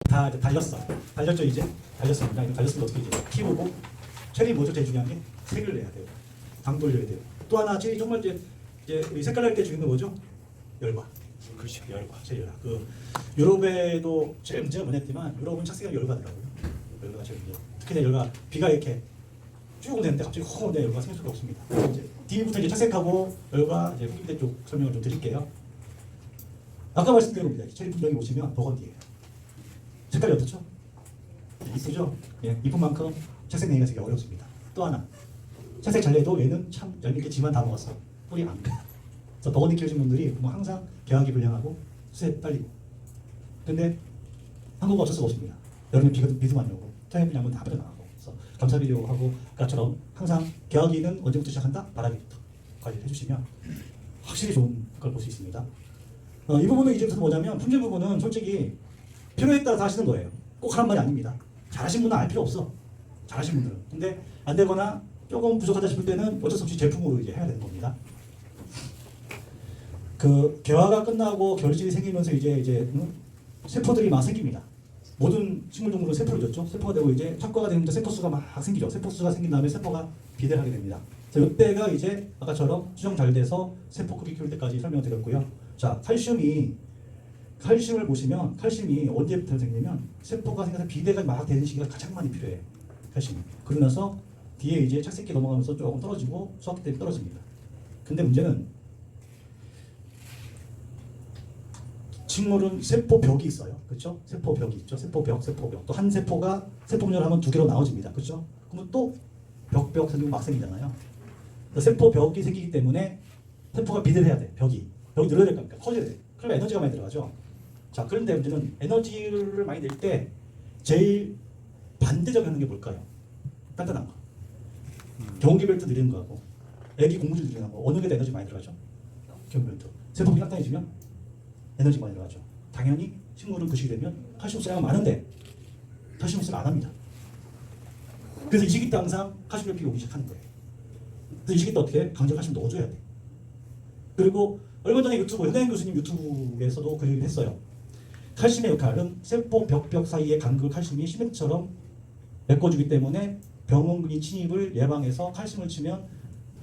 다 이제 달렸어. 달렸죠 이제? 달렸습니다. 이거 달렸으면 어떻게 이제 키우고 체리 뭐죠? 제일 중요한 게 색을 내야 돼요. 당 돌려야 돼요. 또 하나 제일 정말 이제 우리 색깔 낼 때 중요한 건 뭐죠? 열과. 그렇죠. 열과. 제일 열과. 그 유럽에도 제일 문제가 뭐냐지만 유럽은 착색이 열과더라고요. 열과가 제일 문제. 특히 열과 비가 이렇게 쭉 오는데 갑자기 확 오는데 열과 생길 수가 없습니다. 이제 뒤부터 이제 착색하고 열과 이제 후기대 쪽 설명을 좀 드릴게요. 아까 말씀드린 겁니다. 체리 분명히 보시면 버건디예요. 색깔이 어떻죠? 이쁘죠? 예, 이쁜 만큼 착색 내기가 되게 어렵습니다. 또 하나 착색 잘 내도 얘는 참 얄밉게 지만 다 먹었어. 뿌리 안 가. 그래서 버건디 키우신 분들이 보면 항상 개화기 불량하고 수세 딸리고. 근데 한국은 어쩔 수가 없습니다. 여름에 비도 많이 오고 태양 분량은 다 빠져나가고. 그래서 감사비료하고 아까처럼 항상 개화기는 언제부터 시작한다? 바람기부터 관리를 해주시면 확실히 좋은 걸 볼 수 있습니다. 이 부분은 이제부터 뭐냐면 품질 부분은 솔직히 필요에 따라서 하시는 거예요. 꼭 하란 말이 아닙니다. 잘하신 분은 알 필요 없어. 잘하신 분들은. 근데 안 되거나 조금 부족하다 싶을 때는 어쩔 수 없이 제품으로 이제 해야 되는 겁니다. 그 개화가 끝나고 결실이 생기면서 이제 세포들이 막 생깁니다. 모든 식물동물은 세포를 줬죠. 세포가 되고 이제 척과가 되면서 세포수가 막 생기죠. 세포수가 생긴 다음에 세포가 비대를 하게 됩니다. 그래서 이때가 이제 아까처럼 수정 잘 돼서 세포 크기 키울 때까지 설명드렸고요. 자, 칼슘을 보시면 칼슘이 언제부터 생기면 세포가 생겨서 비대가 막 되는 시기가 가장 많이 필요해요. 칼슘이. 그러면서 뒤에 이제 착색기 넘어가면서 조금 떨어지고 수학기 때문에 떨어집니다. 근데 문제는 식물은 세포벽이 있어요. 그렇죠? 세포벽이 있죠. 세포벽. 또 한 세포가 세포 분열을 하면 두 개로 나눠집니다. 그렇죠? 그러면 또 벽 생기고 막 생기잖아요. 세포벽이 생기기 때문에 세포가 비대를 해야 돼. 벽이 늘어야 될 겁니까? 커져야 돼. 그럼 에너지가 많이 들어가죠. 자, 그런데 문제는 에너지를 많이 낼 때 제일 반대적인 하는 게 뭘까요? 단단한 거. 경운기별도 느리는 거하고 애기 공무줄 느리는 거. 어느 게 더 에너지 많이 들어가죠? 경운기별도. 세포가 단단해지면 에너지가 많이 들어가죠. 당연히 식물은 그 시기 되면 칼슘 흡수량은 많은데 칼슘 흡수를 안 합니다. 그래서 이 시기 때 항상 칼슘 결핍이 오기 시작하는 거예요. 그래서 이 시기 때 어떻게 해? 강제 칼슘 넣어줘야 돼. 그리고 얼마 전에 현대인 교수님 유튜브에서도 그 얘기를 했어요. 칼슘의 역할은 세포 벽 사이의 간극을 칼슘이 시멘트처럼 메꿔주기 때문에 병원균이 침입을 예방해서 칼슘을 치면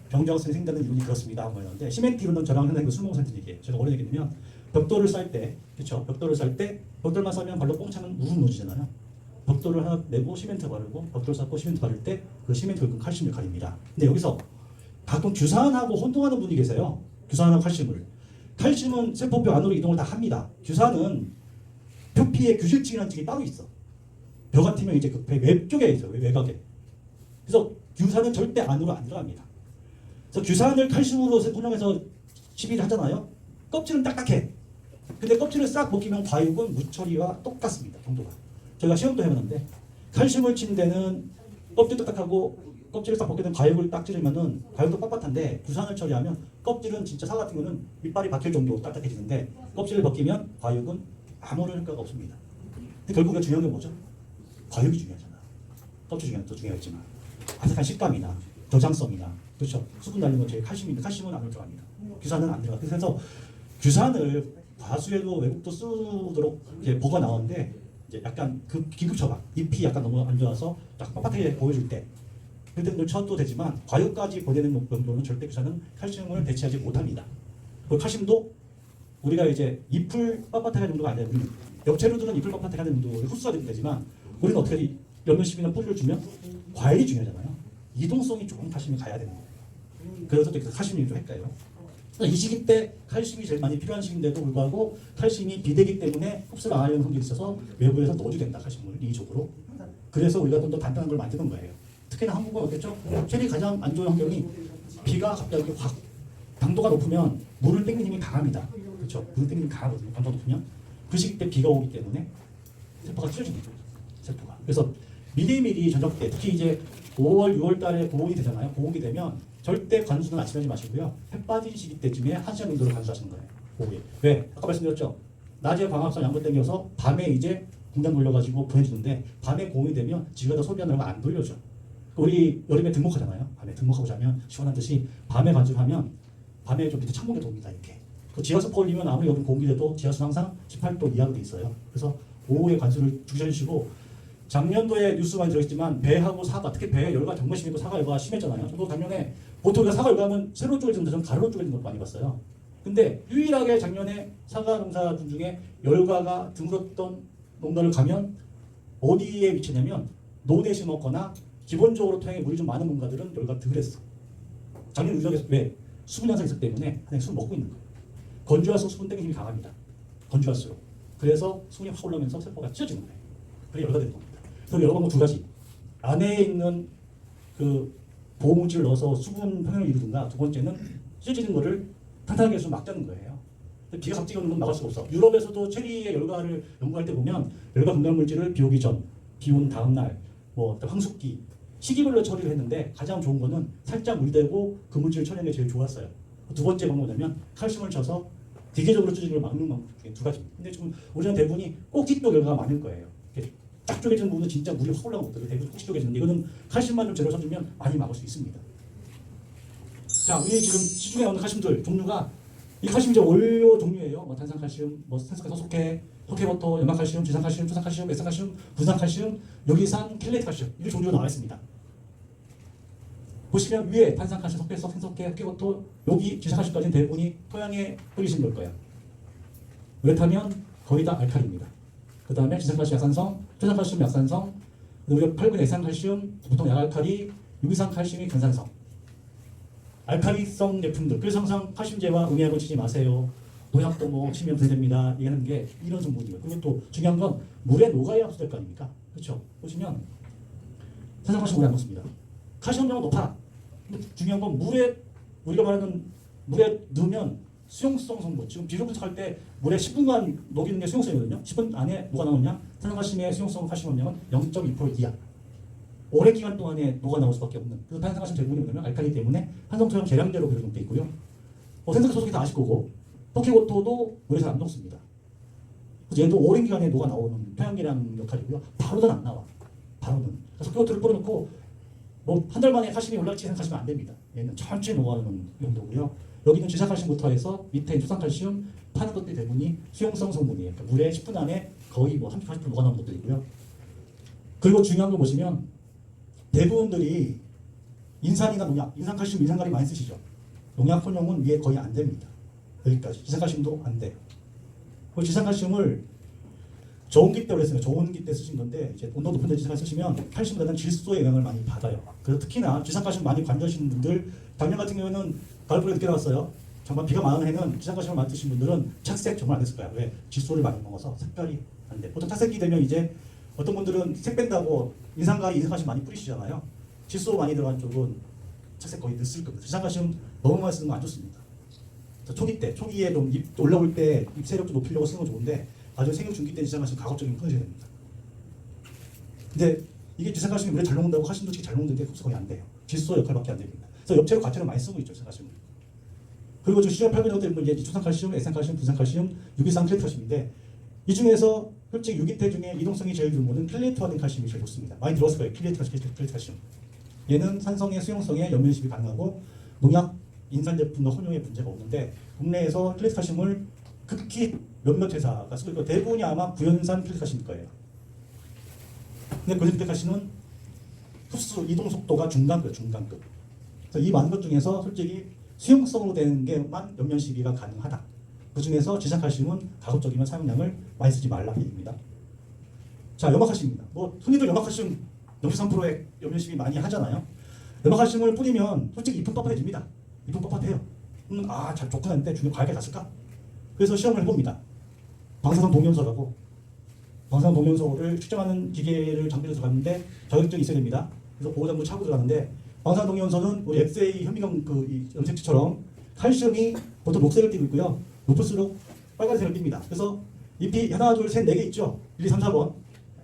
병정성이 생긴다는 이론이 그렇습니다 하고 했는데 시멘트 이론은 저랑 현대인 교수 술 먹은 사람들 얘기해요. 제가 오래 얘기하면 벽돌을 쌀 때, 그렇죠? 벽돌을 쌀 때 벽돌만 싸면 발로 뽕 차면 우르르 놓지잖아요. 벽돌을 하나 내고 시멘트 바르고 벽돌 쌓고 시멘트 바를 때 그 시멘트 긁은 칼슘 역할입니다. 근데 여기서 가끔 규산하고 혼동하는 분이 계세요. 규산하고 칼슘은 세포뼈 안으로 이동을 다 합니다. 규산은 표피에 규실증이라는 증이 따로 있어. 뼈 같으면 이제 그 외쪽에 있어요. 외곽에. 그래서 규산은 절대 안으로 안 들어갑니다. 그래서 규산을 칼슘으로 혼용해서 시비를 하잖아요. 껍질은 딱딱해. 근데 껍질을 싹 벗기면 과육은 무처리와 똑같습니다. 정도가. 저희가 시험도 해봤는데 칼슘을 친 데는 껍질 딱딱하고 껍질을 싹 벗게 되면 과육을 딱 찌르면은 과육도 빳빳한데 규산을 처리하면 껍질은 진짜 사 같은 거는 이빨이 박힐 정도로 딱딱해지는데 껍질을 벗기면 과육은 아무런 효과가 없습니다. 근데 결국에 중요한 게 뭐죠? 과육이 중요하잖아. 껍질 중요한 더 중요하지만 아삭한 식감이나 저장성이나 그렇죠. 수분 달린 건 제일 칼슘인데 칼슘은 안 들어갑니다. 규산은 안 들어가. 그래서 규산을 과수에도 외국도 쓰도록 이제 보가 나오는데 이제 약간 그 긴급 처방 잎이 약간 너무 안 좋아서 딱 빳빳하게 보여줄 때 그때는 쳐도 되지만 과육까지 보내는 정도는 절대 규산은 칼슘을 대체하지 못합니다. 그 칼슘도 우리가 이제 잎을 빳빳하게 하는 정도가 아니라 엽채류들은 잎을 빳빳하게 하는 정도 흡수가 되면 되지만 우리는 어떻게 몇 년씩이나 뿌리를 주면 과일이 중요하잖아요. 이동성이 조금 칼슘이 가야 되는 거예요. 그래서 칼슘이 좀 헷갈려요. 이 시기 때 칼슘이 제일 많이 필요한 시기인데도 불구하고 칼슘이 비대기 때문에 흡수를 안 하려는 성질이 있어서 외부에서 넣어줘야 된다. 칼슘을 이쪽으로. 그래서 우리가 좀 더 단단한 걸 만드는 거예요. 특히나 한국은 어땠죠? 체리 가장 안 좋은 환경이 비가 갑자기 확 당도가 높으면 물을 땡기는 힘이 강합니다. 그렇죠? 물을 땡기는 힘이 강하거든요. 당도가 높으면 그 시기 때 비가 오기 때문에 세포가 찢어지는 거죠. 세포가. 그래서 미리미리 저녁 때 특히 이제 5월, 6월 달에 고온이 되잖아요. 고온이 되면 절대 관수는 아침에 하지 마시고요. 해 빠진 시기 때쯤에 1시간 정도로 관수하시는 거예요. 오후에. 왜? 아까 말씀드렸죠. 낮에 광합성 양분 땡겨서 밤에 이제 공장 돌려가지고 보내주는데 밤에 고온이 되면 지구에다 소비하는 거 안 돌려줘. 우리 여름에 등목하잖아요. 밤에 등목하고 자면 시원한 듯이 밤에 관수를 하면 밤에 좀 밑에 창문에 돕니다. 이렇게. 그 지하수 퍼올리면 아무리 여름 공기 돼도 지하수는 항상 18도 이하로 돼 있어요. 그래서 오후에 관수를 주셔주시고 작년도에 뉴스 많이 들었지만 배하고 사과, 특히 배 열과 정말 심했고 사과 열과 심했잖아요. 저도 작년에 보통 우리가 사과 열과하면 세로 쪼개지는데 저는 가로로 쪼개지는 것도 많이 봤어요. 근데 유일하게 작년에 사과 농사분 중에 열과가 드물었던 농가를 가면 어디에 위치냐면 논에 심었거나 기본적으로 토양에 물이 좀 많은 농가들은 열과 덜했어. 작년 유적에서 왜? 수분 현상이 있었기 때문에 그냥 수분 먹고 있는 거예요. 건조할수록 수분 땡기는 힘이 강합니다. 건조할수록. 그래서 수분이 확 올라오면서 세포가 찢어지는 거예요. 그게 열과 되는 겁니다. 그래서 열과 방법 두 가지. 안에 있는 그 보호물질을 넣어서 수분 평형을 이루든가 두 번째는 찢어지는 거를 탄탄하게 해서 막자는 거예요. 비가 갑자기 오는 건 막을 수가 없어. 유럽에서도 체리의 열과를 연구할 때 보면 열과 분당 물질을 비 오기 전, 비 온 다음 날, 뭐 황숙기 시기별로 처리를 했는데 가장 좋은 거는 살짝 물대고 그 물질을 처리하는 게 제일 좋았어요. 두 번째 방법은 뭐냐면 칼슘을 쳐서 기계적으로 찢어지는 걸 막는 방법 중에 두 가지입니다. 근데 지금 우리나라 대부분이 꼭지 쪽 열과가 많을 거예요. 딱 쪼개지는 부분은 진짜 물이 확 올라오는 것들 대부분 꼭지 쪼개지는데 이거는 칼슘만 좀 제대로 써주면 많이 막을 수 있습니다. 자, 우리 지금 시중에 나오는 칼슘들 종류가 이 칼슘 이제 원료 종류예요. 뭐 탄산칼슘, 뭐 탄산칼슘, 석회, 석회버터, 연마칼슘, 지산칼슘, 초산칼슘, 에산칼슘, 분산칼슘, 요기산, 켈레트칼슘 이 종류가 나와 있습니다. 보시면 위에 탄산칼슘, 석회석, 생석회, 석회버터, 여기 지산칼슘까지는 대부분이 토양에 뿌리신 걸 거예요. 그렇다면 거의 다 알칼리입니다. 그 다음에 지산칼슘 약산성, 초산칼슘 약산성, 우리가 8분 에산칼슘, 보통 약알칼리, 유기산칼슘이 근산성. 알칼리성 제품들. 그래서 항상 칼슘제와 음이약을 치지 마세요. 농약도 뭐 치면 분해됩니다. 얘기하는 게 이런 성분이에요. 그리고 또 중요한 건 물에 녹아야 흡수될 거 아닙니까? 그렇죠? 보시면 산성칼슘 물에 안 녹습니다. 칼슘량은 높아. 근데 중요한 건 물에 우리가 말하는 물에 넣으면 수용성 성분. 지금 비료 분석할 때 물에 10분간 녹이는 게 수용성이거든요. 10분 안에 뭐가 나오냐? 탄산칼슘의 수용성 칼슘 함량은 0.2% 이하. 오랜 기간 동안에 녹아 나올 수밖에 없는. 그래서 탄산칼슘 대부분이 뭐냐면 알칼리 때문에 한성토양 계량제로 배정돼 있고요. 생산자 소속이 다 아실 거고 토끼고토도 물에 잘 안 녹습니다. 그래서 얘도 오랜 기간에 녹아 나오는 토양 계량 역할이고요. 바로는 안 나와. 바로는. 그래서 토끼고토를 뿌려놓고 뭐 한 달 만에 칼슘이 올라갈지 생각하시면 안 됩니다. 얘는 천천히 녹아오는 용도고요. 여기는 지산칼슘부터 해서 밑에 초산칼슘 파는 것들이 대부분이 수용성 성분이에요. 그러니까 물에 10분 안에 거의 뭐 30, 40% 녹아 나오는 것들이고요. 그리고 중요한 거 보시면 대부분들이 인산이나 농약, 인산칼슘, 인산가리 많이 쓰시죠. 농약 혼용은 위에 거의 안 됩니다. 여기까지. 지산칼슘도 안 돼요. 그 지산칼슘을 저온기 때 그랬어요. 저온기 때 쓰신 건데 이제 온도 높은 데 지산칼슘 쓰시면 칼슘보다는 질소의 영향을 많이 받아요. 그래서 특히나 지산칼슘 많이 관여하시는 분들 작년 같은 경우에는 가을불에 늦게 나왔어요. 정말 비가 많은 해는 지산칼슘을 많이 드신 분들은 착색 정말 안 됐을 거예요. 왜? 질소를 많이 먹어서 색깔이 안 돼. 보통 착색이 되면 이제 어떤 분들은 색 뺀다고 인산가리, 이산칼슘 많이 뿌리시잖아요. 질소 많이 들어간 쪽은 착색 거의 늦을 겁니다. 지산칼슘 너무 많이 쓰는 거 안 좋습니다. 초기 때, 초기에 좀 잎 올라올 때 잎 세력 좀 높이려고 쓰는 건 좋은데 나중에 생육 중기 때 지산칼슘 가급적이면 끊으셔야 됩니다. 근데 이게 지산칼슘이 물에 잘 녹는다고 칼슘도 잘 녹는데 흡수 거의 안 돼요. 질소 역할밖에 안 됩니다. 그래서 엽채로 과체로 많이 쓰고 있죠, 지산칼슘을. 그리고 좀 시중 8분 정도 되면 이제 초산칼슘, 에산칼슘, 분산칼슘, 유기산 켈레트칼슘인데 이 중에서 솔직히 유기태 중에 이동성이 제일 좋은 거는 켈레트화된 칼슘이 제일 좋습니다. 많이 들었을 거예요. 켈레트칼슘. 얘는 산성의 수용성에 연면식이 가능하고 농약, 인산 제품과 혼용에 문제가 없는데 국내에서 켈레트칼슘을 극히 몇몇 회사가 쓰고 있고 대부분이 아마 구연산 켈레트칼슘일 거예요. 근데 그 켈레트칼슘은 흡수 이동 속도가 중간급, 중간급. 그래서 이 많은 것 중에서 솔직히 수용성으로 되는 게만 연면 시비가 가능하다. 그 중에서 지산칼슘은 가급적이면 사용량을 많이 쓰지 말라 얘기입니다. 자, 염화칼슘입니다. 뭐 흔히들 염화칼슘 0.3%의 연면 시비 많이 하잖아요. 염화칼슘을 뿌리면 솔직히 잎은 뻣뻣해집니다. 잎은 뻣뻣해요. 잘 좋구나 했는데 중에 과하게 갔을까? 그래서 시험을 해봅니다. 방사선 동연소라고 방사선 동연소를 측정하는 기계를 장비로 들어갔는데 자격증이 있어야 됩니다. 그래서 보호장구 차고 들어가는데 방사선 동연소는 우리 엑스레이 현미경 그 염색체처럼 칼슘이 보통 녹색을 띠고 있고요. 높을수록 빨간색을 띱니다. 그래서 잎이 하나, 둘, 셋, 네 개 있죠. 1, 2, 3, 4번.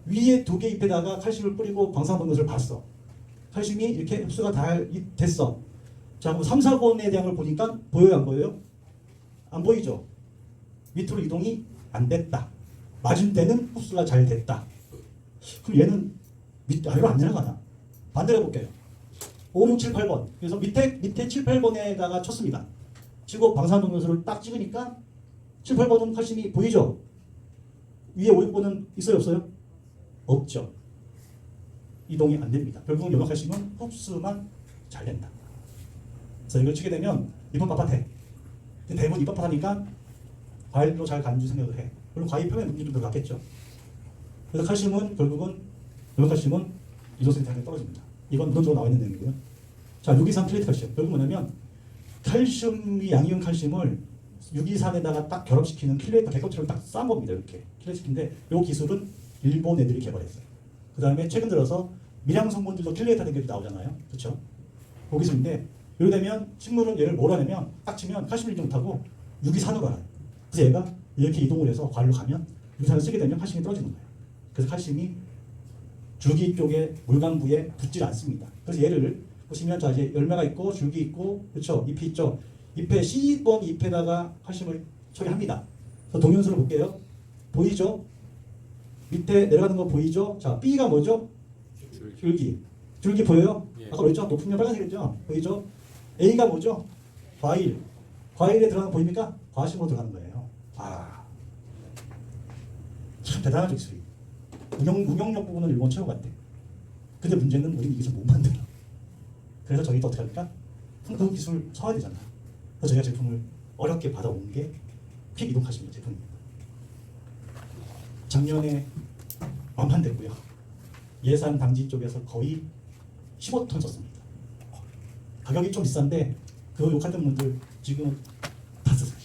위에 두 개 잎에다가 칼슘을 뿌리고 방사선 동연소를 봤어. 칼슘이 이렇게 흡수가 다 됐어. 자, 그럼 3, 4번의 대항을 보니까 보여요, 안 보여요? 안 보이죠? 밑으로 이동이 안 됐다. 맞은 때는 흡수가 잘 됐다. 그럼 얘는 아래로 안 내려가나? 반대로 해볼게요. 5, 6, 7, 8번. 그래서 밑에 7, 8번에다가 쳤습니다. 치고 방사선 동연소를 딱 찍으니까 7, 8번은 칼슘이 보이죠? 위에 오일본은 있어요 없어요? 없죠. 이동이 안 됩니다. 결국은 염화칼슘은 흡수만 잘 된다. 그래서 이걸 치게 되면 이번 빳빳해. 대부분 이번 빳하니까 과일로 잘 간주 생겨도 해. 물론 과일 표면 분기 좀 들어갔겠죠. 그래서 칼슘은 결국은 염화칼슘은 이동성이 당연히 떨어집니다. 이건 이론적으로 나와 있는 내용이고요. 자, 623 킬레이트 칼슘. 결국 뭐냐면 칼슘이 양이온 칼슘을 623에다가 딱 결합시키는 킬레이터 개껍질을 딱 싼 겁니다. 이렇게 킬레이터인데 이 기술은 일본 애들이 개발했어요. 그 다음에 최근 들어서 밀양 성분들도 킬레이터 된 게 나오잖아요. 그렇죠? 그 기술인데 이렇게 되면 식물은 얘를 뭐라 하냐면 딱 치면 칼슘을 이동 못하고 623으로 알아요. 그래서 얘가 이렇게 이동을 해서 과일로 가면 623을 쓰게 되면 칼슘이 떨어지는 거예요. 그래서 칼슘이 줄기 쪽에 물광부에 붙질 않습니다. 그래서 얘를 보시면 자 이제 열매가 있고 줄기 있고 그렇죠? 잎이 있죠. 잎에 C번 잎에다가 칼슘을 처리합니다. 그래서 동연수를 볼게요. 보이죠? 밑에 내려가는 거 보이죠? 자 B가 뭐죠? 줄기. 줄기 보여요? 예. 아까 그랬죠? 높으면 빨간색이죠? 보이죠? A가 뭐죠? 과일. 과일에 들어가는 거 보입니까? 과심으로 들어가는 거예요. 아, 참 대단하죠 기술이. 무경력 부분은 일본 최고 같대. 근데 문제는 우리는 이기술 못 만들어. 그래서 저희도 어떻게 합니까? 그 기술 써야 되잖아. 그래서 저희가 제품을 어렵게 받아온 게 픽 이동 칼슘 제품입니다. 작년에 완판됐고요. 예산 당지 쪽에서 거의 15톤 썼습니다. 가격이 좀 비싼데 그거 욕하던 분들 지금 다 쓰세요.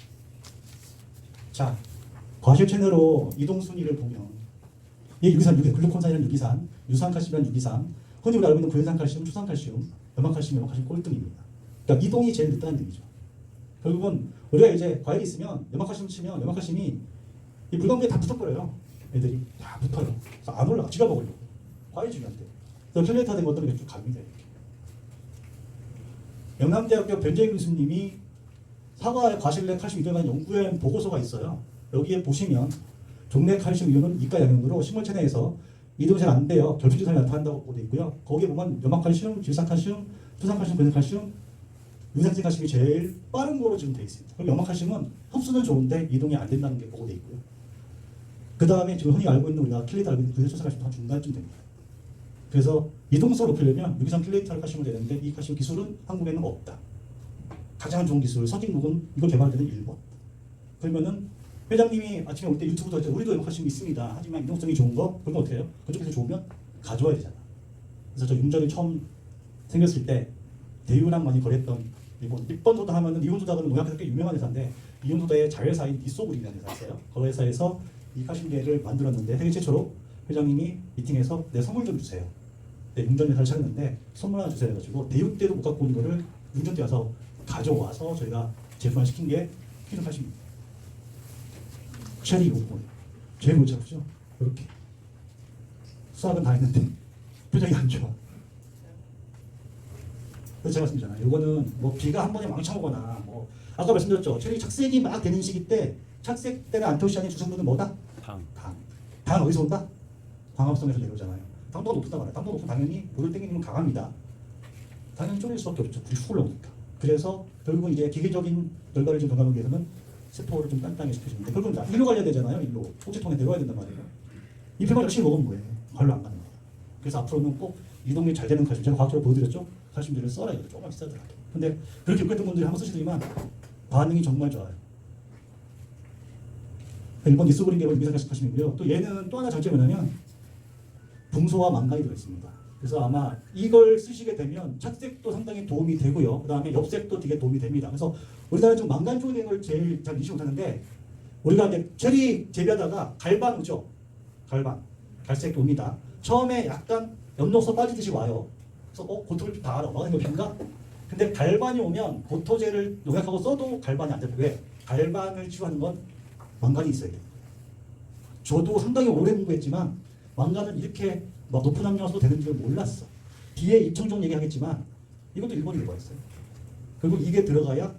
자, 과실 채널로 이동 순위를 보면 이 유기산, 글루콘산이라는 유기산, 유산칼슘이라는 유기산, 흔히 우리 알고 있는 구연산칼슘, 추산칼슘, 염화칼슘, 염화칼슘 꼴등입니다. 그러니까 이동이 제일 늦다는 얘기죠. 결국은 우리가 이제 과일이 있으면 염화칼슘 치면 염화칼슘이 이 물광부에 다 붙어버려요. 애들이 다 붙어요. 그래서 안 올라가. 지가 먹으려고. 과일 중요한데. 그래서 킬레이터 된 것들은 이렇게 갑니다. 이렇게. 영남대학교 변재인 교수님이 사과의 과실내 칼슘 이동에 관한 연구한 보고서가 있어요. 여기에 보시면 종래 칼슘 이온은 이가 영향으로 식물 체내에서 이동이 잘 안 돼요. 결핍 증상이 나타난다고 되어 있고요. 거기에 보면 염화칼슘, 질산칼슘, 투산칼슘, 근산칼슘, 유산진칼슘이 제일 빠른 거로 지금 되어 있습니다. 그리고 염화칼슘은 흡수는 좋은데 이동이 안 된다는 게 보고되어 있고요. 그 다음에 지금 흔히 알고 있는 우리가 킬레이터 알고 있는 근산칼슘도 한 중간쯤 됩니다. 그래서 이동성을 높이려면 유기산 킬레이터를 칼슘을 되는데 이 칼슘 기술은 한국에는 없다. 가장 좋은 기술, 선진국은 이걸 개발되는 일본. 그러면은 회장님이 아침에 올 때 유튜브도 했죠. 우리도 염화칼슘이 있습니다. 하지만 이동성이 좋은 거, 그럼 어떻게 해요? 그쪽에서 좋으면 가져와야 되잖아. 그래서 저 융전이 처음 생겼을 때 대유랑 많이 거래했던 일본 소다 하면은 이온소다는 농약에서 꽤 유명한 회사인데 이온소다의 자회사인 니소블이라는 회사가 있어요. 그 회사에서 이 칼슘계를 만들었는데 세계 최초로 회장님이 미팅에서 내 선물 좀 주세요. 네, 융전 회사를 차렸는데 선물 하나 주세요 해가지고 대유 때도 못 갖고 온 거를 융전 때 와서 가져와서 저희가 제품화 시킨 게 피는 칼슘입니다. 체리 이거 보면 제일 골치 아프죠? 이렇게 수학은 다 했는데 표정이 안 좋아. 그래서 제가 말씀드렸잖아요. 이거는 뭐 비가 한 번에 왕창 오거나 뭐 아까 말씀드렸죠. 체리 착색이 막 되는 시기 때 착색 때는 안토시아닌 주성분은 뭐다? 당 어디서 온다? 광합성에서 내려오잖아요. 당도가 높다 말이야. 당도가 높으면 당연히 물을 땡기면 강합니다. 당연히 쪼릴 수밖에 없죠. 불이 훅 올라오니까. 그래서 결국은 이제 기계적인 결과를 좀 변화하기 위해서는 세포를 좀 단단하게 시켜주는데 결국은 일로 가야 되잖아요. 일로 꼭지통에 내려와야 된단 말이에요. 잎에만 열심히 먹으면 뭐예요? 발로 안 가는 거예요. 그래서 앞으로는 꼭 이동이 잘 되는 칼슘, 제가 과학적으로 보여드렸죠? 칼슘들을 써라 이거 조금 비싸더라도. 근데 그렇게 욕했던 분들이 한번 쓰시더니만 반응이 정말 좋아요. 일본 니소그린 계열 유기산 칼슘이고요. 또 얘는 또 하나 장점이 뭐냐면 붕소와 망간이 들어있습니다. 그래서 아마 이걸 쓰시게 되면 착색도 상당히 도움이 되고요. 그 다음에 엽색도 되게 도움이 됩니다. 그래서 우리나라는 좀 망간 쪽에 걸 제일 잘 인식 못하는데 우리가 이제 체리 재배하다가 갈반 오죠. 갈반, 갈색 옵니다. 처음에 약간 엽록소 빠지듯이 와요. 그래서 고토를 좀 다 알아. 이거 빈가? 근데 갈반이 오면 고토제를 농약하고 써도 갈반이 안 돼요. 왜? 갈반을 치유하는 건 망간이 있어야 돼요. 저도 상당히 오래 공부했지만 망간은 이렇게 막 높은 함량으로 되는 줄 몰랐어. 뒤에 이청종 얘기하겠지만 이것도 일본이 개발했어요. 결국 이게 들어가야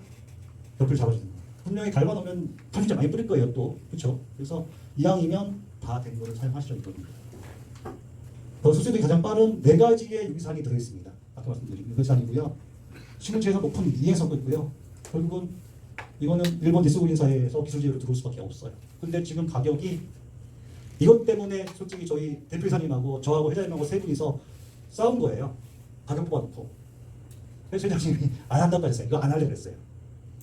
옆을 잡아주는 거예요. 분명히 갈반 오면 칼슘제 많이 뿌릴 거예요 또. 그렇죠? 그래서 이왕이면 다 된 거를 사용하시라는 겁니다. 더 수술이 가장 빠른 4가지의 유기산이 들어있습니다. 아까 말씀드린 유기산이고요. 식물체에서 높은 이행성도 있고요. 결국은 이거는 일본 니소그린사에서 기술제로 들어올 수밖에 없어요. 근데 지금 가격이 이것 때문에 솔직히 저희 대표이사님하고 저하고 회장님하고 세 분이서 싸운 거예요. 가격 뽑아놓고. 그래서 회장님이 안 한다고 했어요. 이거 안 하려고 했어요.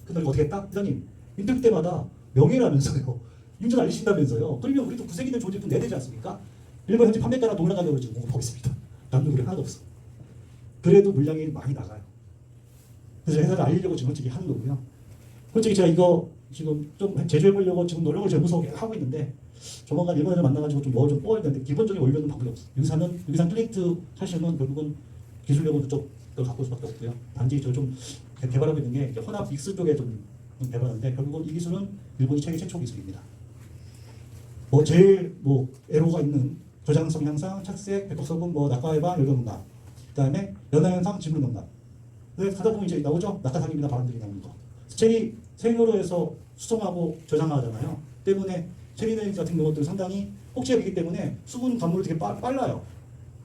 근데 어떻게 했다? 회장님 인터뷰 때마다 명예라면서요. 인증 알리신다면서요. 그러면 우리도 구색 있는 좋은 제품 내야 되지 않습니까? 일본 현지 판매가랑 동일한 가격으로 지금 공급하고 있습니다. 남는 게 하나도 없어. 그래도 물량이 많이 나가요. 그래서 회사를 알리려고 지금 솔직히 하는 거고요. 솔직히 제가 이거 지금 좀 제조해보려고 지금 노력을 제무서하게 하고 있는데 조만간 일본에서 만나가지고 좀 뭐 좀 뽑아야 되는데 기본적인 원료는 방법이 없어요. 여기사는 플레이트 칼슘은 결국은 기술력은 그쪽을 갖고 올 수밖에 없고요. 단지 저 좀 개발하고 있는 게 혼합 믹스 쪽에 좀 개발하는데 결국은 이 기술은 일본이 세계 최초 기술입니다. 뭐 제일 뭐 애로가 있는 저장성 향상, 착색, 백곡소금, 뭐 낙과해방, 열병응답, 그다음에 연화현상, 지물응답. 그래서 가다 보면 이제 나오죠. 낙하산입니다. 바람들이 나오는 거. 체리 생으로 해서 수송하고 저장하잖아요. 때문에 체리네일 같은 것들은 상당히 혹시이기 때문에 수분 감물이 되게 빨라요.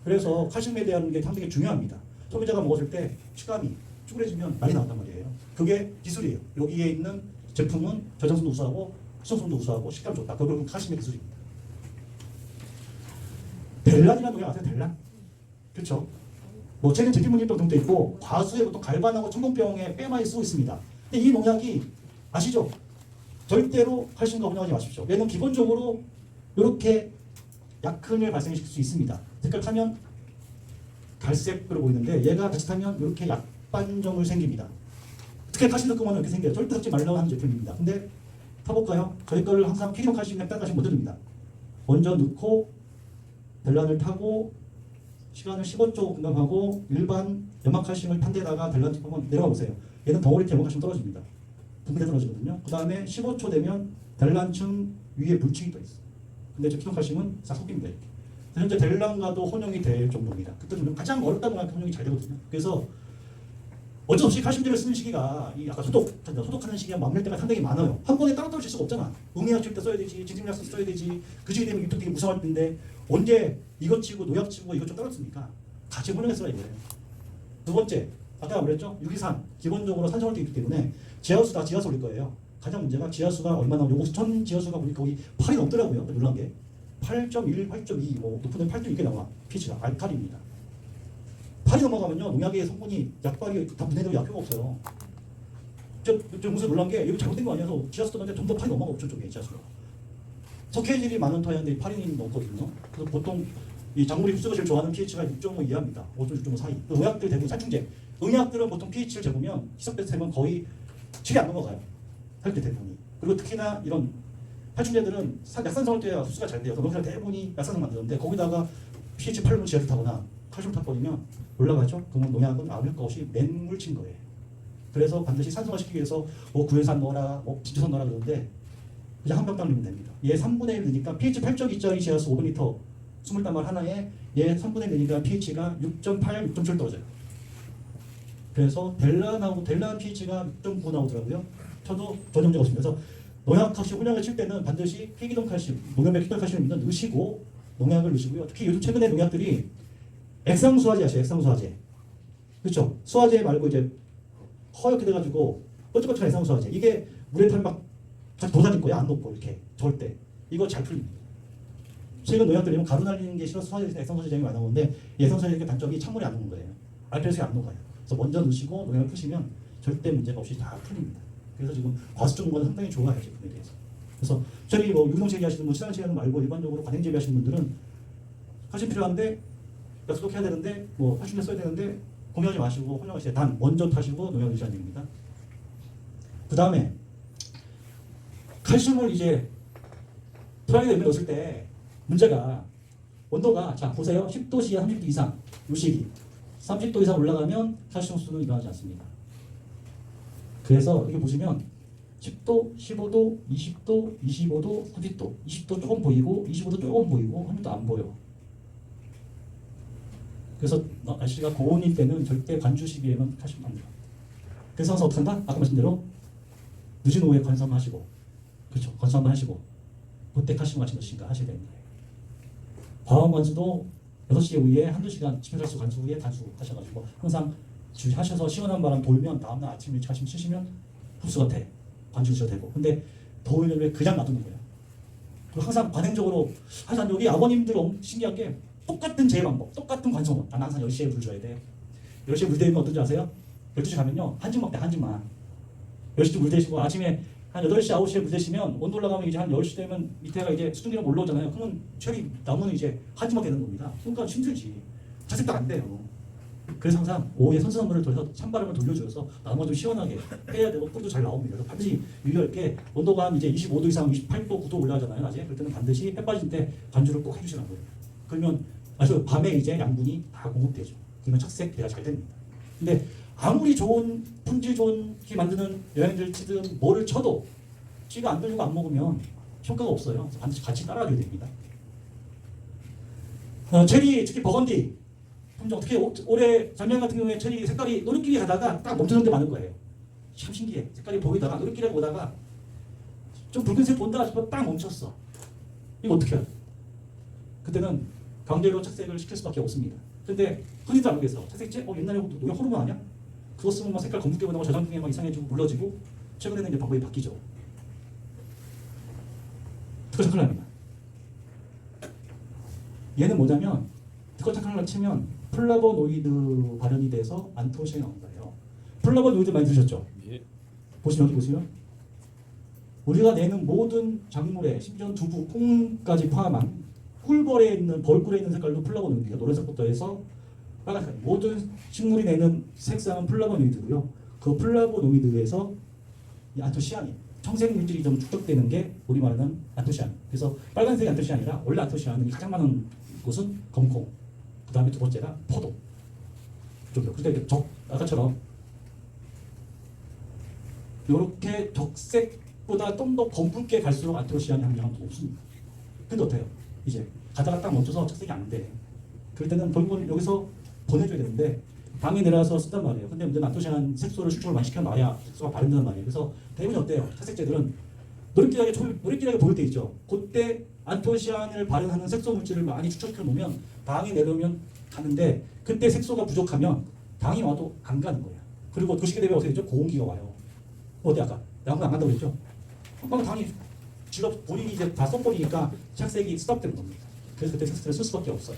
그래서 칼슘에 대한 게 상당히 중요합니다. 소비자가 먹었을 때 식감이 쭈그레지면 많이 나온단 말이에요. 그게 기술이에요. 여기에 있는 제품은 저장성도 우수하고 수성성도 우수하고 식감 좋다. 그건 칼슘의 기술입니다. 델란이라는 노래 아세요? 델란? 그렇죠? 뭐 체리 제피문일병 등도 있고 과수에 보통 갈반하고 청동병에 꽤 많이 쓰고 있습니다. 근데 이 농약이 아시죠? 절대로 칼슘과 혼용하지 마십시오. 얘는 기본적으로 이렇게 약흔을 발생시킬 수 있습니다. 색깔 타면 갈색으로 보이는데 얘가 같이 타면 이렇게 약반점을 생깁니다. 특히 칼슘 넣고만 이렇게 생겨요. 절대 섞지 말라고 하는 제품입니다. 근데 타볼까요? 저희 거를 항상 필요 칼슘이랑 딴 먼저 듭니다. 먼저 넣고 델란을 타고 시간을 15초 공감하고 일반 염화칼슘을 탄 데다가 델란 한번 내려가 보세요. 얘는 덩어리 염화칼슘 떨어집니다. 붕대 떨어지거든요. 그 다음에 15초 되면 델란층 위에 물층이 떠 있어요. 근데 저 키토칼슘은 싹 섞입니다. 이렇게. 현재 델란과도 혼용이 될 정도입니다. 그때 좀 가장 어렵다고 하면 혼용이 잘 되거든요. 그래서 어쩔 수 없이 칼슘제를 쓰는 시기가 이 아까 소독하는 시기가 맞물 때가 상당히 많아요. 한 번에 따로 칠 수가 없잖아. 농약 칠 때 써야 되지, 진sim약 써야 되지. 그 시기 되면 되게 무서워할 텐데 언제 이것 치고 노약 치고 이것 좀 떨어졌습니까? 같이 혼용해서 써야 돼요. 두 번째, 아까 그랬죠? 유기산 기본적으로 산성활도 있기 때문에 지하수 다 지하수 올릴 거예요. 가장 문제가 지하수가 얼마 나오고 천 지하수가 보니까 거의 8이 넘더라고요. 놀란 게 8.1, 8.2, 뭐 높은 데는 8.6개 나와. pH가 알칼리입니다. 8이 넘어가면요 농약의 성분이 약발이 다 분해되고 약효가 없어요. 저 무슨 놀란 게 이거 잘못된 거 아니어서 지하수 떠는데 좀 더 8이 넘어가 없죠 쪽에 지하수가. 석회질이 많은 터였는데 8이 넘거든요. 그래서 보통 이 작물이 흡수가 제일 좋아하는 pH가 6.5 이하입니다. 5.5, 6.5 사이. 농약들 대부분 살충제. 응약들은 보통 pH를 재보면 희석돼서 되면 거의 7이 안 넘어가요. 살때 대부분이. 그리고 특히나 이런 살충제들은 약산성을 때야 흡수가 잘 돼요. 농약들 대부분이 약산성 만드는데 거기다가 pH 8로 지하수 타거나 칼슘 타버리면 올라가죠. 그러면 농약은 아무 효과 없이 맹물친 거예요. 그래서 반드시 산성화시키기 위해서 뭐 구연산 넣어라, 뭐 진주산 넣어라 그러는데 그냥 한 병당 넣으면 됩니다. 얘 3분의 1 넣으니까 pH 8.2짜리 지하수 500리터 20단말 하나에 얘 3분의 1 넣으니까 pH가 6.8, 6.7 떨어져요. 그래서 델란 pH가 6.9 나오더라고요. 저도 전혀 문제가 없습니다. 그래서 농약 칼슘 혼약을 칠 때는 반드시 필기동 칼슘, 농협의 필기동 칼슘을 넣으시고 농약을 넣으시고요. 특히 요즘 최근에 농약들이 액상수화제 아시죠? 액상수화제. 그렇죠? 수화제 말고 이제 허옇게 돼가지고 뻘쩍뻘쩍한 액상수화제. 이게 물에 타면 막 도사질 거야. 안 녹고 이렇게 절대. 이거 잘 풀립니다. 최근 농약들이 가루 날리는 게 싫어서 수화제 액상수화제장이 많이 나오는데 이 액상수화제의 단점이 찬물에 안 녹는 거예요. 알프레스에 안 녹아요. 그래서 먼저 넣으시고 농약을 푸시면 절대 문제가 없이 다 풀립니다. 그래서 지금 과수 정보는 상당히 좋아요. 제품에 대해서. 그래서 저희 뭐 유기농 체리 하시는 분, 친환 체리 말고 일반적으로 관행 재배 하시는 분들은 칼슘 필요한데 약속해야 되는데 뭐 칼슘제 써야 되는데 고민하지 마시고 혼용하세요. 단 먼저 타시고 농약 넣으셔야 됩니다. 그 다음에 칼슘을 이제 토양에 넣었을 때 문제가 온도가 자 보세요. 10도 이하 30도 이상 요 시기 30도 이상 올라가면 칼슘 흡수는 일어나지 않습니다. 그래서 이렇게 보시면 10도, 15도, 20도, 25도, 30도, 20도 조금 보이고 25도 조금 보이고 30도 안 보여. 그래서 날씨가 고온일 때는 절대 관주 시기에는 칼슘 안 돼요. 그래서 어떻게 한다? 아까 말씀드린 대로 늦은 오후에 관수하시고 그렇죠. 관수 한번 하시고 그때 칼슘 같이 넣으신가 하셔야 되는 거예요. 과원 관수도 6시 이후에 한두 시간 침실수 관수 후에 단수 하셔가지고 항상 주의하셔서 시원한 바람 돌면 다음날 아침 일찍 칼슘 치시면 흡수가 돼. 관주 주셔도 되고. 근데 더우면 왜 그냥 놔두는 거예요? 그리고 항상 관행적으로 항상 우리 아버님들 신기한 게 똑같은 제일 방법, 똑같은 관성원. 나는 항상 10시에 물 줘야 돼. 10시에 물 대면 어떤지 아세요? 12시 가면요. 한증 먹대, 한증만. 10시쯤 물 대시고 아침에 한 8시, 9시에 물 대시면 온도 올라가면 이제 한 10시 되면 밑에가 이제 수증기가 올라오잖아요. 그러면 체리 나무는 이제 한증만 되는 겁니다. 그러니까 힘들지. 자식도 안 돼요. 그래서 항상 오후에 선수선물을 돌려서 찬바람을 돌려줘서 나무가 좀 시원하게 해야 되고 꿀도 잘 나옵니다. 그래서 반드시 유의할 게 온도가 한 이제 25도 이상 28도, 9도 올라가잖아요. 낮에. 그럴 때는 반드시 해 빠질 때 관주를 꼭 해주시라는 거예요. 그러면 밤에 이제 양분이 다 공급되죠. 그러면 착색대가 잘 됩니다. 근데 아무리 좋은 품질 좋은 게 만드는 영양제를 치든 뭐를 쳐도 씨가 안 들리고 안 먹으면 효과가 없어요. 그래서 반드시 같이 따라줘야 됩니다. 체리, 특히 버건디 품종, 특히 올해 작년 같은 경우에 체리 색깔이 노릇끼리 가다가 딱 멈추는 데 많은 거예요. 참 신기해. 색깔이 보이다가 노릇끼리 오다가 좀 붉은색 본다 싶어 딱 멈췄어. 이거 어떻게 해야 돼? 그때는 강제로 착색을 시킬 수밖에 없습니다. 근데 흔히도 알고계서 착색제? 옛날에 농약 호르몬 아니야? 그거 쓰면 막 색깔 검붉게 보나고 저장통에 막 이상해지고 물러지고 최근에는 이제 방법이 바뀌죠. 특허착hal납니다. 얘는 뭐냐면 특허착hal을 치면 플라보노이드 발현이 돼서 안토시아닌이 나온 거예요. 플라보노이드 많이 들으셨죠? 예. 보시면 여기 보시면 우리가 내는 모든 작물에 심지어 두부, 콩까지 포함한 꿀벌에 있는 벌꿀에 있는 색깔도 플라보노이드예요. 노란색부터 해서 빨간색 모든 식물이 내는 색상은 플라보노이드고요. 그 플라보노이드에서 이 안토시아닌 청색 물질이 좀 축적되는 게 우리 말하는 안토시아닌. 그래서 빨간색이 안토시아닌이라 원래 안토시아닌이 가장 많은 곳은 검콩. 그 다음에 두 번째가 포도. 이쪽이요. 그러니까 아까처럼 이렇게 적색보다 좀 더 검붉게 갈수록 안토시아닌 함량은 더 높습니다. 근데 어때요? 이제 가다가 딱 멈춰서 착색이 안 돼. 그럴 때는 결국은 여기서 보내줘야 되는데 방에 내려와서 쓴단 말이에요. 근데 문제는 안토시아닌 색소를 수축을 많이 시켜놔야 색소가 발현된단 말이에요. 그래서 대부분 어때요? 착색제들은 노릇끼리하게 보일 때 있죠. 그때 안토시아닌을 발현하는 색소 물질을 많이 축적시켜 놓으면 방에 내려오면 가는데 그때 색소가 부족하면 방이 와도 안 가는 거예요. 그리고 그 시기 되면 어떻게 되죠? 고온기가 와요. 어때 아까? 양분 안 간다고 그랬죠? 방이 지가 본인이 이제 다 써버리니까 착색이 스탑되는 겁니다. 그래서 그때 색소를 쓸 수밖에 없어요.